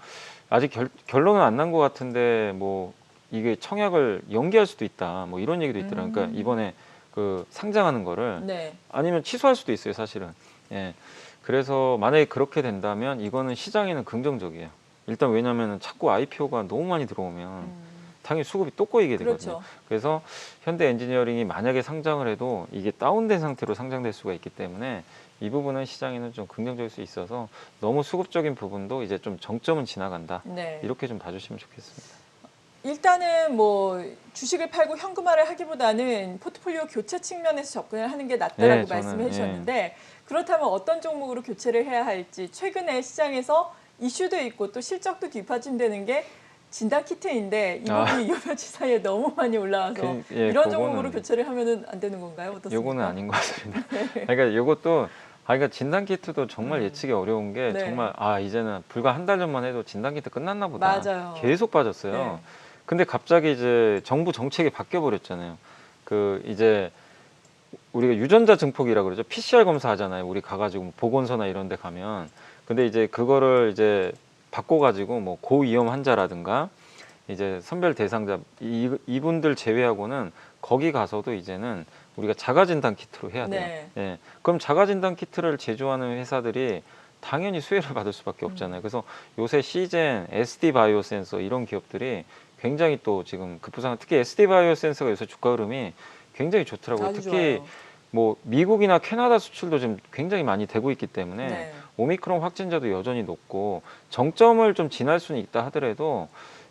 아직 결론은 안 난 것 같은데 뭐 이게 청약을 연기할 수도 있다. 뭐 이런 얘기도 있더라고요. 그러니까 이번에 그 상장하는 거를 네. 아니면 취소할 수도 있어요, 사실은. 예. 그래서 만약에 그렇게 된다면 이거는 시장에는 긍정적이에요. 일단 왜냐하면 자꾸 IPO가 너무 많이 들어오면 당연히 수급이 또 꼬이게 되거든요. 그렇죠. 그래서 현대 엔지니어링이 만약에 상장을 해도 이게 다운된 상태로 상장될 수가 있기 때문에 이 부분은 시장에는 좀 긍정적일 수 있어서 너무 수급적인 부분도 이제 좀 정점은 지나간다. 네. 이렇게 좀 봐주시면 좋겠습니다. 일단은 뭐 주식을 팔고 현금화를 하기보다는 포트폴리오 교체 측면에서 접근을 하는 게 낫다라고 네, 저는, 말씀을 해주셨는데 그렇다면 어떤 종목으로 교체를 해야 할지 최근에 시장에서 이슈도 있고 또 실적도 뒷받침되는 게 진단 키트인데 이 부분이 요 며칠 사이에 너무 많이 올라와서 이런 종목으로 교체를 하면은 안 되는 건가요? 어떻습니까? 요거는 아닌 것 같습니다. 그러니까 요것도 그러니까 진단 키트도 정말 예측이 어려운 게 네. 정말 이제는 불과 한 달 전만 해도 진단 키트 끝났나 보다. 맞아요. 계속 빠졌어요. 네. 근데 갑자기 이제 정부 정책이 바뀌어 버렸잖아요. 그 이제 우리가 유전자 증폭이라고 그러죠. PCR 검사 하잖아요. 우리 가가지고 보건소나 이런 데 가면. 근데 이제 그거를 이제 바꿔가지고 뭐 고위험 환자라든가 이제 선별 대상자 이분들 제외하고는 거기 가서도 이제는 우리가 자가진단 키트로 해야 돼요. 네. 예. 그럼 자가진단 키트를 제조하는 회사들이 당연히 수혜를 받을 수밖에 없잖아요. 그래서 요새 시젠, SD 바이오센서 이런 기업들이 굉장히 또 지금 급부상, 특히 SD 바이오센서가 요새 주가 흐름이 굉장히 좋더라고요. 아주 특히 좋아요. 뭐 미국이나 캐나다 수출도 지금 굉장히 많이 되고 있기 때문에 네. 오미크론 확진자도 여전히 높고 정점을 좀 지날 수는 있다 하더라도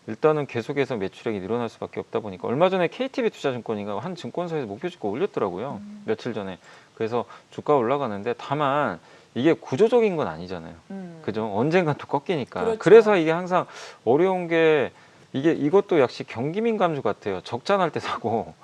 일단은 계속해서 매출액이 늘어날 수밖에 없다 보니까 얼마 전에 KTB 투자증권이가 한 증권사에서 목표 주가 올렸더라고요. 며칠 전에. 그래서 주가 올라가는데 다만 이게 구조적인 건 아니잖아요. 그죠? 언젠간 또 꺾이니까. 그렇죠. 그래서 이게 항상 어려운 게 이것도 역시 경기민감주 같아요. 적자 날 때 사고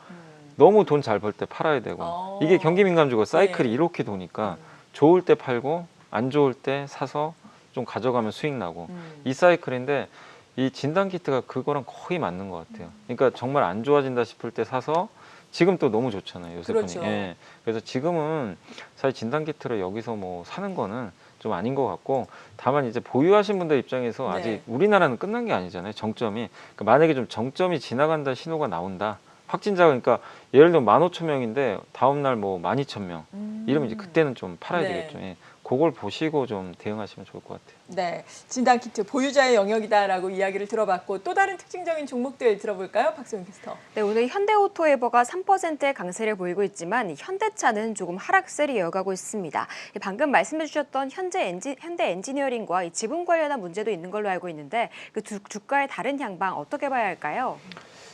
너무 돈 잘 벌 때 팔아야 되고 이게 경기민감주가 사이클이 네. 이렇게 도니까 좋을 때 팔고 안 좋을 때 사서 좀 가져가면 수익 나고 이 사이클인데 이 진단 키트가 그거랑 거의 맞는 것 같아요. 그러니까 정말 안 좋아진다 싶을 때 사서 지금 또 너무 좋잖아요. 요새 그렇죠. 분위기. 예. 그래서 지금은 사실 진단 키트를 여기서 뭐 사는 거는 좀 아닌 것 같고 다만 이제 보유하신 분들 입장에서 네. 아직 우리나라는 끝난 게 아니잖아요. 정점이. 그러니까 만약에 좀 정점이 지나간다 신호가 나온다. 확진자가 그러니까 예를 들면 15,000명인데 다음 날 뭐 12,000명 이러면 이제 그때는 좀 팔아야 네. 되겠죠. 예. 그걸 보시고 좀 대응하시면 좋을 것 같아요. 네, 진단 키트 보유자의 영역이다라고 이야기를 들어봤고 또 다른 특징적인 종목들 들어볼까요, 박소영 캐스터? 네, 오늘 현대오토에버가 3%의 강세를 보이고 있지만 현대차는 조금 하락세를 이어가고 있습니다. 방금 말씀해주셨던 현대 엔지니어링과 이 지분 관련한 문제도 있는 걸로 알고 있는데 그 주가의 다른 향방 어떻게 봐야 할까요?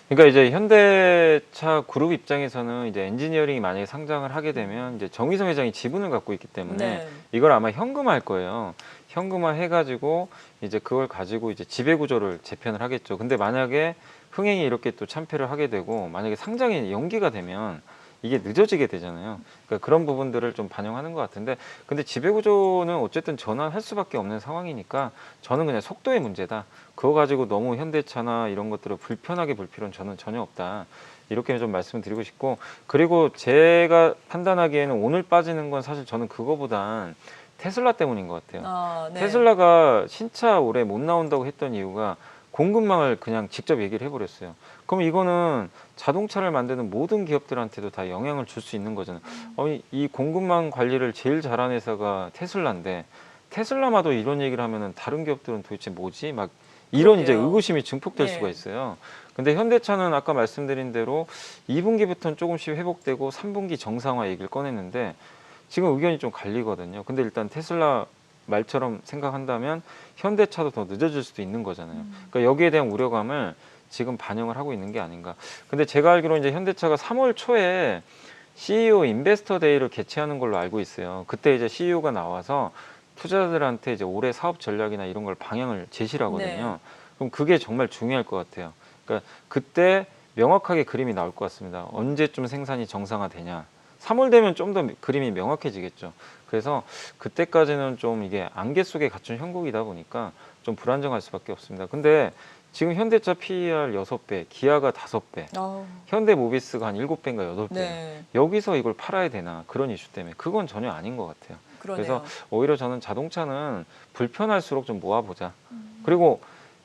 그러니까 이제 현대차 그룹 입장에서는 이제 엔지니어링이 만약에 상장을 하게 되면 이제 정의선 회장이 지분을 갖고 있기 때문에 네. 이걸 아마 현금화할 거예요. 현금화 해가지고 이제 그걸 가지고 이제 지배 구조를 재편을 하겠죠. 근데 만약에 흥행이 이렇게 또 참패를 하게 되고 만약에 상장이 연기가 되면 이게 늦어지게 되잖아요. 그러니까 그런 부분들을 좀 반영하는 것 같은데 근데 지배구조는 어쨌든 전환할 수밖에 없는 상황이니까 저는 그냥 속도의 문제다. 그거 가지고 너무 현대차나 이런 것들을 불편하게 볼 필요는 저는 전혀 없다. 이렇게 좀 말씀을 드리고 싶고 그리고 제가 판단하기에는 오늘 빠지는 건 사실 저는 그거보단 테슬라 때문인 것 같아요. 네. 테슬라가 신차 올해 못 나온다고 했던 이유가 공급망을 그냥 직접 얘기를 해버렸어요. 그럼 이거는 자동차를 만드는 모든 기업들한테도 다 영향을 줄 수 있는 거잖아요. 이 공급망 관리를 제일 잘하는 회사가 테슬라인데 테슬라마도 이런 얘기를 하면은 다른 기업들은 도대체 뭐지? 막 이런 이제 그러게요. 의구심이 증폭될 네. 수가 있어요. 근데 현대차는 아까 말씀드린 대로 2분기부터는 조금씩 회복되고 3분기 정상화 얘기를 꺼냈는데 지금 의견이 좀 갈리거든요. 근데 일단 테슬라 말처럼 생각한다면 현대차도 더 늦어질 수도 있는 거잖아요. 그러니까 여기에 대한 우려감을 지금 반영을 하고 있는 게 아닌가. 근데 제가 알기로 이제 현대차가 3월 초에 CEO 인베스터 데이를 개최하는 걸로 알고 있어요. 그때 이제 CEO가 나와서 투자자들한테 이제 올해 사업 전략이나 이런 걸 방향을 제시를 하거든요. 네. 그럼 그게 정말 중요할 것 같아요. 그러니까 그때 명확하게 그림이 나올 것 같습니다. 언제쯤 생산이 정상화되냐. 3월 되면 좀 더 그림이 명확해지겠죠. 그래서 그때까지는 좀 이게 안개 속에 갇힌 형국이다 보니까 좀 불안정할 수밖에 없습니다. 근데 지금 현대차 PER 6배, 기아가 5배, 어, 현대모비스가 한 7배인가 8배. 네. 여기서 이걸 팔아야 되나 그런 이슈 때문에 그건 전혀 아닌 것 같아요. 그러네요. 그래서 오히려 저는 자동차는 불편할수록 좀 모아보자. 그리고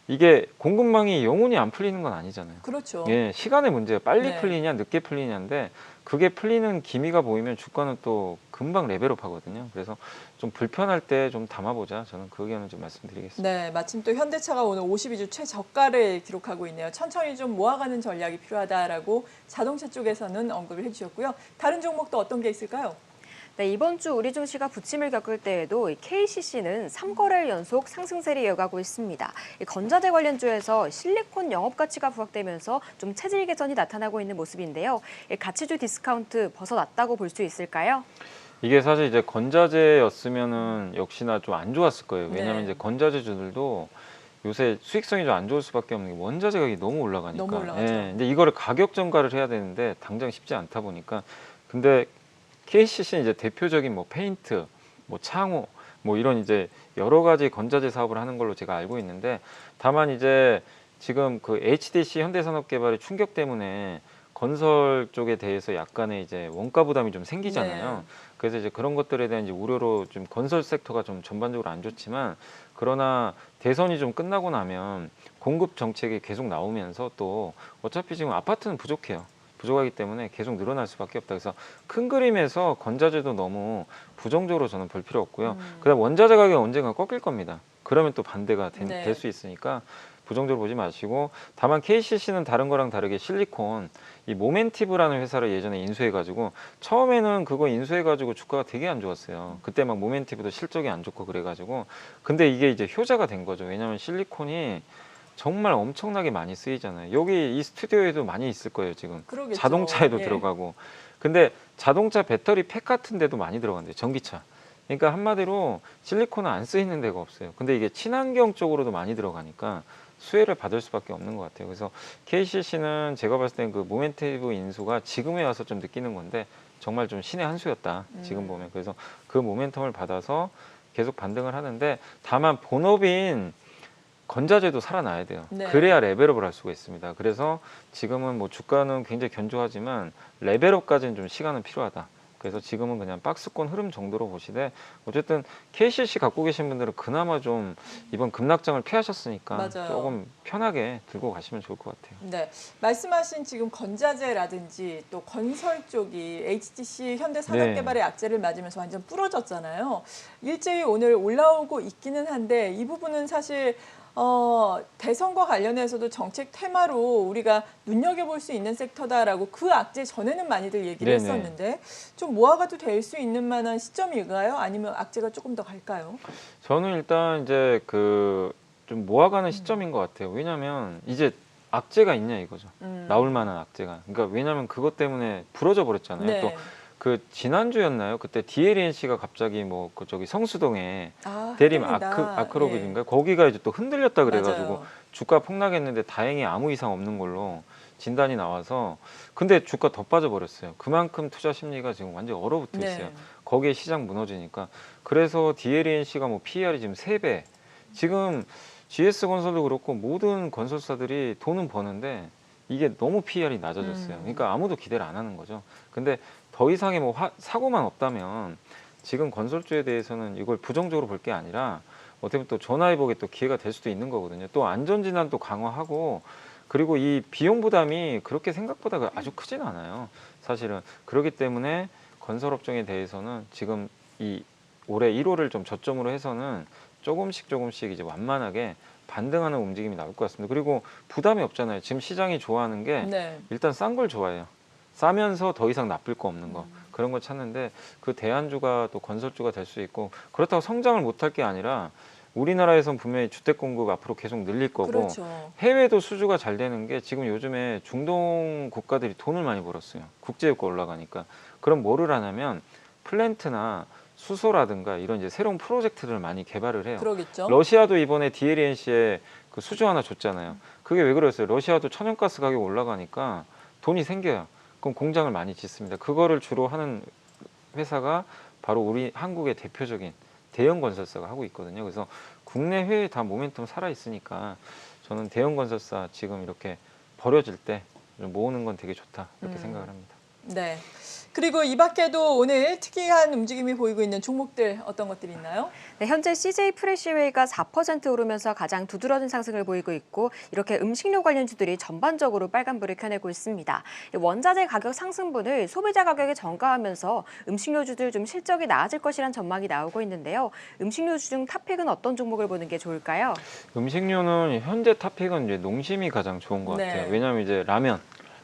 이게 공급망이 영원히 안 풀리는 건 아니잖아요. 그렇죠. 예, 시간의 문제예요. 빨리 네. 풀리냐 늦게 풀리냐인데 그게 풀리는 기미가 보이면 주가는 또 금방 레벨업 하거든요. 그래서 좀 불편할 때 좀 담아보자. 저는 그 의견을 좀 말씀드리겠습니다. 네, 마침 또 현대차가 오늘 52주 최저가를 기록하고 있네요. 천천히 좀 모아가는 전략이 필요하다라고 자동차 쪽에서는 언급을 해주셨고요. 다른 종목도 어떤 게 있을까요? 네, 이번 주 우리 증시가 부침을 겪을 때에도 이 KCC는 3거래일 연속 상승세를 이어가고 있습니다. 이 건자재 관련주에서 실리콘 영업 가치가 부각되면서 좀 체질 개선이 나타나고 있는 모습인데요. 이 가치주 디스카운트 벗어났다고 볼 수 있을까요? 이게 사실 이제 건자재였으면은 역시나 좀 안 좋았을 거예요. 왜냐하면 네. 이제 건자재주들도 요새 수익성이 좀 안 좋을 수밖에 없는 게 원자재 가격이 너무 올라가니까. 너무 올라가죠. 예, 근데 이거를 가격 전가를 해야 되는데 당장 쉽지 않다 보니까. 근데 KCC는 이제 대표적인 뭐 페인트, 뭐 창호, 뭐 이런 이제 여러 가지 건자재 사업을 하는 걸로 제가 알고 있는데 다만 이제 지금 그 HDC 현대산업개발의 충격 때문에 건설 쪽에 대해서 약간의 이제 원가 부담이 좀 생기잖아요. 네. 그래서 이제 그런 것들에 대한 이제 우려로 좀 건설 섹터가 좀 전반적으로 안 좋지만 그러나 대선이 좀 끝나고 나면 공급 정책이 계속 나오면서 또 어차피 지금 아파트는 부족해요. 부족하기 때문에 계속 늘어날 수밖에 없다. 그래서 큰 그림에서 건자재도 너무 부정적으로 저는 볼 필요 없고요. 그다음 원자재 가격이 언젠가 꺾일 겁니다. 그러면 또 반대가 네. 될 수 있으니까 부정적으로 보지 마시고 다만 KCC는 다른 거랑 다르게 실리콘 이 모멘티브라는 회사를 예전에 인수해가지고 처음에는 그거 인수해가지고 주가가 되게 안 좋았어요. 그때 막 모멘티브도 실적이 안 좋고 그래가지고 근데 이게 이제 효자가 된 거죠. 왜냐하면 실리콘이 정말 엄청나게 많이 쓰이잖아요. 여기 이 스튜디오에도 많이 있을 거예요, 지금. 그러겠죠. 자동차에도 예. 들어가고. 근데 자동차 배터리 팩 같은 데도 많이 들어간대요, 전기차. 그러니까 한마디로 실리콘은 안 쓰이는 데가 없어요. 근데 이게 친환경 쪽으로도 많이 들어가니까 수혜를 받을 수밖에 없는 것 같아요. 그래서 KCC는 제가 봤을 땐 그 모멘티브 인수가 지금에 와서 좀 느끼는 건데 정말 좀 신의 한 수였다, 지금 보면. 그래서 그 모멘텀을 받아서 계속 반등을 하는데 다만 본업인 건자재도 살아나야 돼요. 네. 그래야 레벨업을 할 수가 있습니다. 그래서 지금은 뭐 주가는 굉장히 견조하지만 레벨업까지는 좀 시간은 필요하다. 그래서 지금은 그냥 박스권 흐름 정도로 보시되 어쨌든 KCC 갖고 계신 분들은 그나마 좀 이번 급락장을 피하셨으니까 맞아요. 조금 편하게 들고 가시면 좋을 것 같아요. 네, 말씀하신 지금 건자재라든지 또 건설 쪽이 HTC 현대산업개발의 악재를 맞으면서 완전 부러졌잖아요. 일제히 오늘 올라오고 있기는 한데 이 부분은 사실 대선과 관련해서도 정책 테마로 우리가 눈여겨볼 수 있는 섹터다라고 그 악재 전에는 많이들 얘기를 네네. 했었는데 좀 모아가도 될 수 있는 만한 시점일까요? 아니면 악재가 조금 더 갈까요? 저는 일단 이제 그 좀 모아가는 시점인 것 같아요. 왜냐하면 이제 악재가 있냐 이거죠. 나올 만한 악재가. 그러니까 왜냐하면 그것 때문에 부러져 버렸잖아요. 네. 또 그 지난주였나요? 그때 DLNC가 갑자기 뭐 그 저기 성수동에 아, 대림 흔들린다. 아크로빅인가 거기가 이제 또 흔들렸다 그래가지고 맞아요. 주가 폭락했는데 다행히 아무 이상 없는 걸로 진단이 나와서 근데 주가 더 빠져버렸어요. 그만큼 투자 심리가 지금 완전 히 얼어붙어 있어요. 네. 거기에 시장 무너지니까 그래서 DLNC가 뭐 PER이 지금 3배 지금 GS건설도 그렇고 모든 건설사들이 돈은 버는데 이게 너무 PER이 낮아졌어요. 그러니까 아무도 기대를 안 하는 거죠. 근데 더 이상의 뭐 사고만 없다면 지금 건설주에 대해서는 이걸 부정적으로 볼 게 아니라 어떻게 보면 또 전화위복에 또 기회가 될 수도 있는 거거든요. 또 안전진단도 강화하고 그리고 이 비용 부담이 그렇게 생각보다 아주 크진 않아요. 사실은 그렇기 때문에 건설업종에 대해서는 지금 이 올해 1월을 좀 저점으로 해서는 조금씩 이제 완만하게 반등하는 움직임이 나올 것 같습니다. 그리고 부담이 없잖아요. 지금 시장이 좋아하는 게 네. 일단 싼 걸 좋아해요. 싸면서 더 이상 나쁠 거 없는 거. 그런 걸 찾는데 그 대안주가 또 건설주가 될 수 있고 그렇다고 성장을 못할 게 아니라 우리나라에선 분명히 주택 공급 앞으로 계속 늘릴 거고 그렇죠. 해외도 수주가 잘 되는 게 지금 요즘에 중동 국가들이 돈을 많이 벌었어요. 국제유가 올라가니까. 그럼 뭐를 하냐면 플랜트나 수소라든가 이런 이제 새로운 프로젝트를 많이 개발을 해요. 그러겠죠. 러시아도 이번에 DLNC에 그 수주 하나 줬잖아요. 그게 왜 그랬어요? 러시아도 천연가스 가격 올라가니까 돈이 생겨요. 그럼 공장을 많이 짓습니다. 그거를 주로 하는 회사가 바로 우리 한국의 대표적인 대형 건설사가 하고 있거든요. 그래서 국내 해외 다 모멘텀 살아 있으니까 저는 대형 건설사 지금 이렇게 버려질 때 좀 모으는 건 되게 좋다 이렇게 생각을 합니다. 네. 그리고 이 밖에도 오늘 특이한 움직임이 보이고 있는 종목들 어떤 것들이 있나요? 네, 현재 CJ 프레시웨이가 4% 오르면서 가장 두드러진 상승을 보이고 있고 이렇게 음식료 관련주들이 전반적으로 빨간불을 켜내고 있습니다. 원자재 가격 상승분을 소비자 가격에 전가하면서 음식료주들 좀 실적이 나아질 것이란 전망이 나오고 있는데요. 음식료주 중 탑픽은 어떤 종목을 보는 게 좋을까요? 음식료는 현재 탑픽은 이제 농심이 가장 좋은 것 네. 같아요. 왜냐하면 이제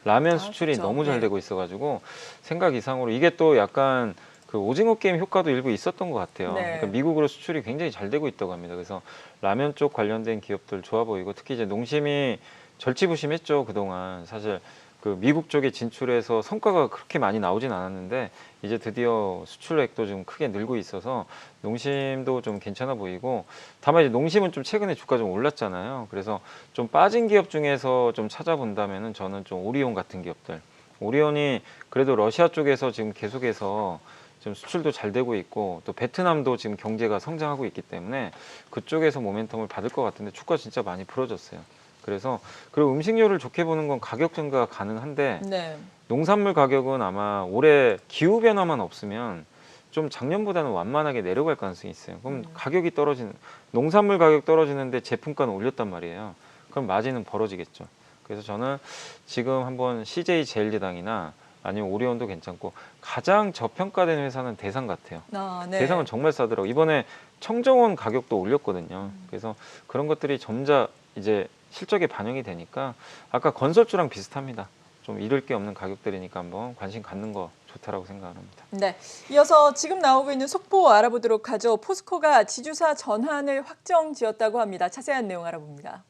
라면 수출이 좋죠. 너무 잘 네. 되고 있어가지고 생각 이상으로 이게 또 약간 그 오징어 게임 효과도 일부 있었던 것 같아요. 네. 그러니까 미국으로 수출이 굉장히 잘 되고 있다고 합니다. 그래서 라면 쪽 관련된 기업들 좋아 보이고 특히 이제 농심이 절치부심했죠 그동안. 사실 그 미국 쪽에 진출해서 성과가 그렇게 많이 나오진 않았는데 이제 드디어 수출액도 좀 크게 늘고 있어서 농심도 좀 괜찮아 보이고 다만 이제 농심은 좀 최근에 주가 좀 올랐잖아요. 그래서 좀 빠진 기업 중에서 좀 찾아본다면은 저는 좀 오리온 같은 기업들. 오리온이 그래도 러시아 쪽에서 지금 계속해서 지금 수출도 잘 되고 있고 또 베트남도 지금 경제가 성장하고 있기 때문에 그쪽에서 모멘텀을 받을 것 같은데 주가 진짜 많이 풀어졌어요. 그래서 그리고 음식료를 좋게 보는 건 가격 증가가 가능한데 네. 농산물 가격은 아마 올해 기후 변화만 없으면 좀 작년보다는 완만하게 내려갈 가능성이 있어요. 그럼 가격이 떨어지는 농산물 가격 떨어지는데 제품가는 올렸단 말이에요. 그럼 마진은 벌어지겠죠. 그래서 저는 지금 한번 CJ 제일제당이나 아니면 오리온도 괜찮고 가장 저평가된 회사는 대상 같아요. 아, 네. 대상은 정말 싸더라고. 이번에 청정원 가격도 올렸거든요. 그래서 그런 것들이 점차 이제 실적에 반영이 되니까 아까 건설주랑 비슷합니다. 좀 잃을 게 없는 가격들이니까 한번 관심 갖는 거 좋다라고 생각합니다. 네. 이어서 지금 나오고 있는 속보 알아보도록 하죠. 포스코가 지주사 전환을 확정 지었다고 합니다. 자세한 내용 알아봅니다.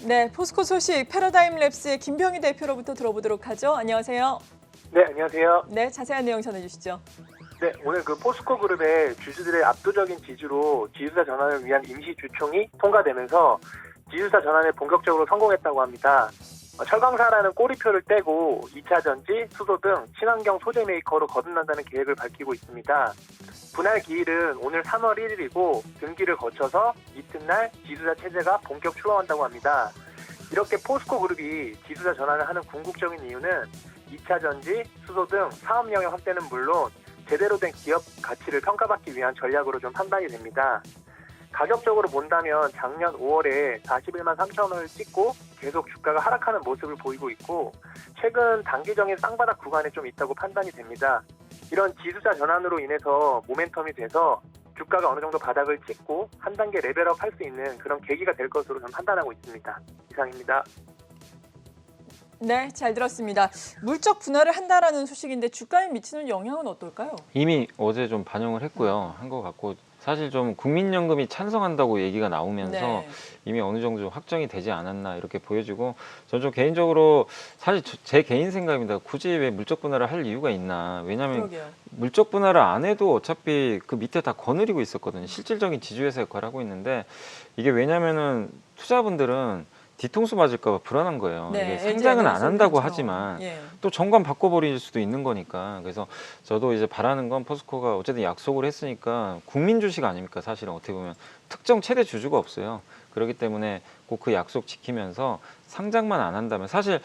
네, 포스코 소식 패러다임 랩스의 김병희 대표로부터 들어보도록 하죠. 안녕하세요. 네, 안녕하세요. 네, 자세한 내용 전해주시죠. 네, 오늘 그 포스코 그룹의 주주들의 압도적인 지지로 지주사 전환을 위한 임시 주총이 통과되면서 지주사 전환에 본격적으로 성공했다고 합니다. 철강사라는 꼬리표를 떼고 2차 전지, 수소 등 친환경 소재 메이커로 거듭난다는 계획을 밝히고 있습니다. 분할 기일은 오늘 3월 1일이고 등기를 거쳐서 이튿날 지주사 체제가 본격 출범한다고 합니다. 이렇게 포스코 그룹이 지주사 전환을 하는 궁극적인 이유는 2차 전지, 수소 등 사업 영역 확대는 물론 제대로 된 기업 가치를 평가받기 위한 전략으로 좀 판단이 됩니다. 가격적으로 본다면 작년 5월에 41만 3천 원을 찍고 계속 주가가 하락하는 모습을 보이고 있고 최근 단기적인 쌍바닥 구간에 좀 있다고 판단이 됩니다. 이런 지주사 전환으로 인해서 모멘텀이 돼서 주가가 어느 정도 바닥을 찍고 한 단계 레벨업 할 수 있는 그런 계기가 될 것으로 저는 판단하고 있습니다. 이상입니다. 네, 잘 들었습니다. 물적 분할을 한다라는 소식인데 주가에 미치는 영향은 어떨까요? 이미 어제 좀 반영을 했고요. 한 것 같고 사실 좀 국민연금이 찬성한다고 얘기가 나오면서 네. 이미 어느 정도 좀 확정이 되지 않았나 이렇게 보여지고 저는 좀 개인적으로 사실 제 개인 생각입니다. 굳이 왜 물적 분할을 할 이유가 있나. 왜냐하면 그러게요. 물적 분할을 안 해도 어차피 그 밑에 다 거느리고 있었거든요. 실질적인 지주회사 역할을 하고 있는데 이게 왜냐면은 투자분들은 뒤통수 맞을까 봐 불안한 거예요. 네, 이게 LG 상장은 안 한다고 그렇죠. 하지만 예. 또 정관 바꿔버릴 수도 있는 거니까. 그래서 저도 이제 바라는 건 포스코가 어쨌든 약속을 했으니까 국민 주식 아닙니까? 사실은 어떻게 보면 특정 최대 주주가 없어요. 그렇기 때문에 꼭 그 약속 지키면서 상장만 안 한다면 사실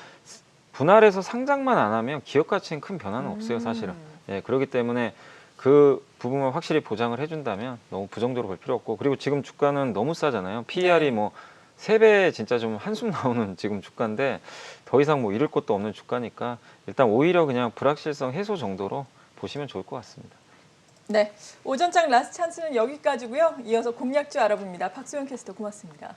분할해서 상장만 안 하면 기업 가치엔 큰 변화는 없어요, 사실은. 예, 그렇기 때문에 그 부분만 확실히 보장을 해준다면 너무 부정적으로 볼 필요 없고, 그리고 지금 주가는 너무 싸잖아요. PER이 뭐 3배 진짜 좀 한숨 나오는 지금 주가인데 더 이상 뭐 잃을 것도 없는 주가니까 일단 오히려 그냥 불확실성 해소 정도로 보시면 좋을 것 같습니다. 네, 오전장 라스트 찬스는 여기까지고요. 이어서 공략주 알아봅니다. 박소영 캐스터 고맙습니다.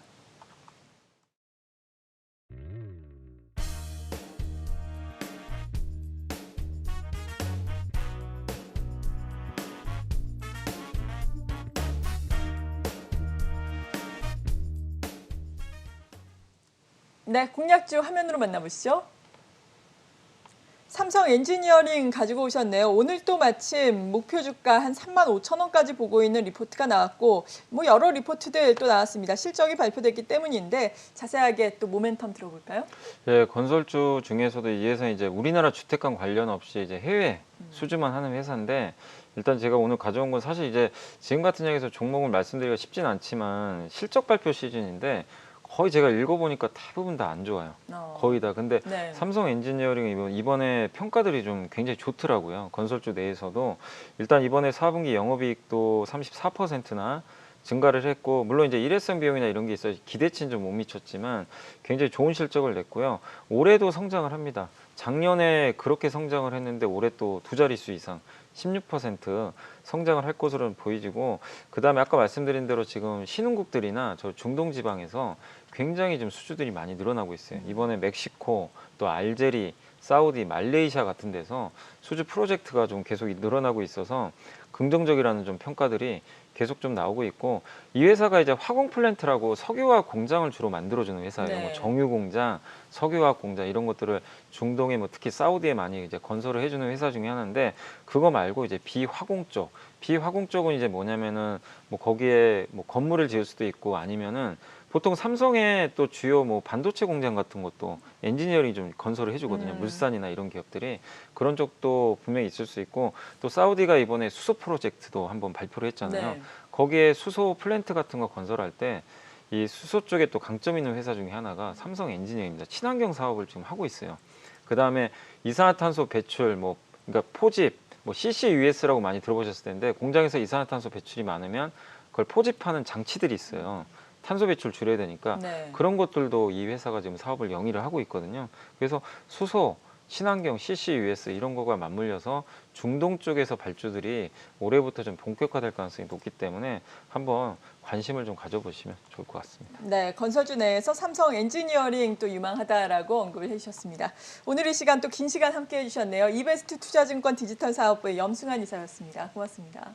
네, 공략주 화면으로 만나보시죠. 삼성 엔지니어링 가지고 오셨네요. 오늘 또 마침 목표 주가 한 35,000원까지 보고 있는 리포트가 나왔고 뭐 여러 리포트들 또 나왔습니다. 실적이 발표됐기 때문인데 자세하게 또 모멘텀 들어볼까요? 예, 건설주 중에서도 이 회사 이제 우리나라 주택과 관련 없이 이제 해외 수주만 하는 회사인데, 일단 제가 오늘 가져온 건 사실 이제 지금 같은 장에서 종목을 말씀드리기가 쉽진 않지만 실적 발표 시즌인데 거의 제가 읽어보니까 대부분 다 안 좋아요. 거의 다. 근데 네. 삼성 엔지니어링 이번에 평가들이 좀 굉장히 좋더라고요. 건설주 내에서도. 일단 이번에 4분기 영업이익도 34%나 증가를 했고, 물론 이제 일회성 비용이나 이런 게 있어서 기대치는 좀 못 미쳤지만 굉장히 좋은 실적을 냈고요. 올해도 성장을 합니다. 작년에 그렇게 성장을 했는데 올해 또 두 자릿수 이상 16% 성장을 할 것으로 보이지고, 그 다음에 아까 말씀드린 대로 지금 신흥국들이나 저 중동 지방에서 굉장히 좀 수주들이 많이 늘어나고 있어요. 이번에 멕시코, 또 알제리, 사우디, 말레이시아 같은 데서 수주 프로젝트가 좀 계속 늘어나고 있어서 긍정적이라는 좀 평가들이 계속 좀 나오고 있고, 이 회사가 이제 화공 플랜트라고 석유화학 공장을 주로 만들어주는 회사예요. 네. 뭐 정유 공장, 석유화학 공장 이런 것들을 중동에 뭐 특히 사우디에 많이 이제 건설을 해주는 회사 중에 하나인데, 그거 말고 이제 비화공 쪽은 이제 뭐냐면은 뭐 거기에 뭐 건물을 지을 수도 있고, 아니면은 보통 삼성의 또 주요 뭐 반도체 공장 같은 것도 엔지니어링 좀 건설을 해주거든요. 물산이나 이런 기업들이. 그런 쪽도 분명히 있을 수 있고, 또 사우디가 이번에 수소 프로젝트도 한번 발표를 했잖아요. 네. 거기에 수소 플랜트 같은 거 건설할 때 이 수소 쪽에 또 강점 있는 회사 중에 하나가 삼성 엔지니어링입니다. 친환경 사업을 지금 하고 있어요. 그 다음에 이산화탄소 배출, 뭐 그러니까 포집, 뭐 CCUS라고 많이 들어보셨을 텐데, 공장에서 이산화탄소 배출이 많으면 그걸 포집하는 장치들이 있어요. 탄소 배출 줄여야 되니까. 네. 그런 것들도 이 회사가 지금 사업을 영위를 하고 있거든요. 그래서 수소, 친환경, CCUS 이런 거가 맞물려서 중동 쪽에서 발주들이 올해부터 좀 본격화될 가능성이 높기 때문에 한번 관심을 좀 가져보시면 좋을 것 같습니다. 네, 건설주 내에서 삼성 엔지니어링 또 유망하다라고 언급을 해주셨습니다. 오늘 이 시간 또 긴 시간 함께해 주셨네요. 이베스트 투자증권 디지털 사업부의 염승환 이사였습니다. 고맙습니다.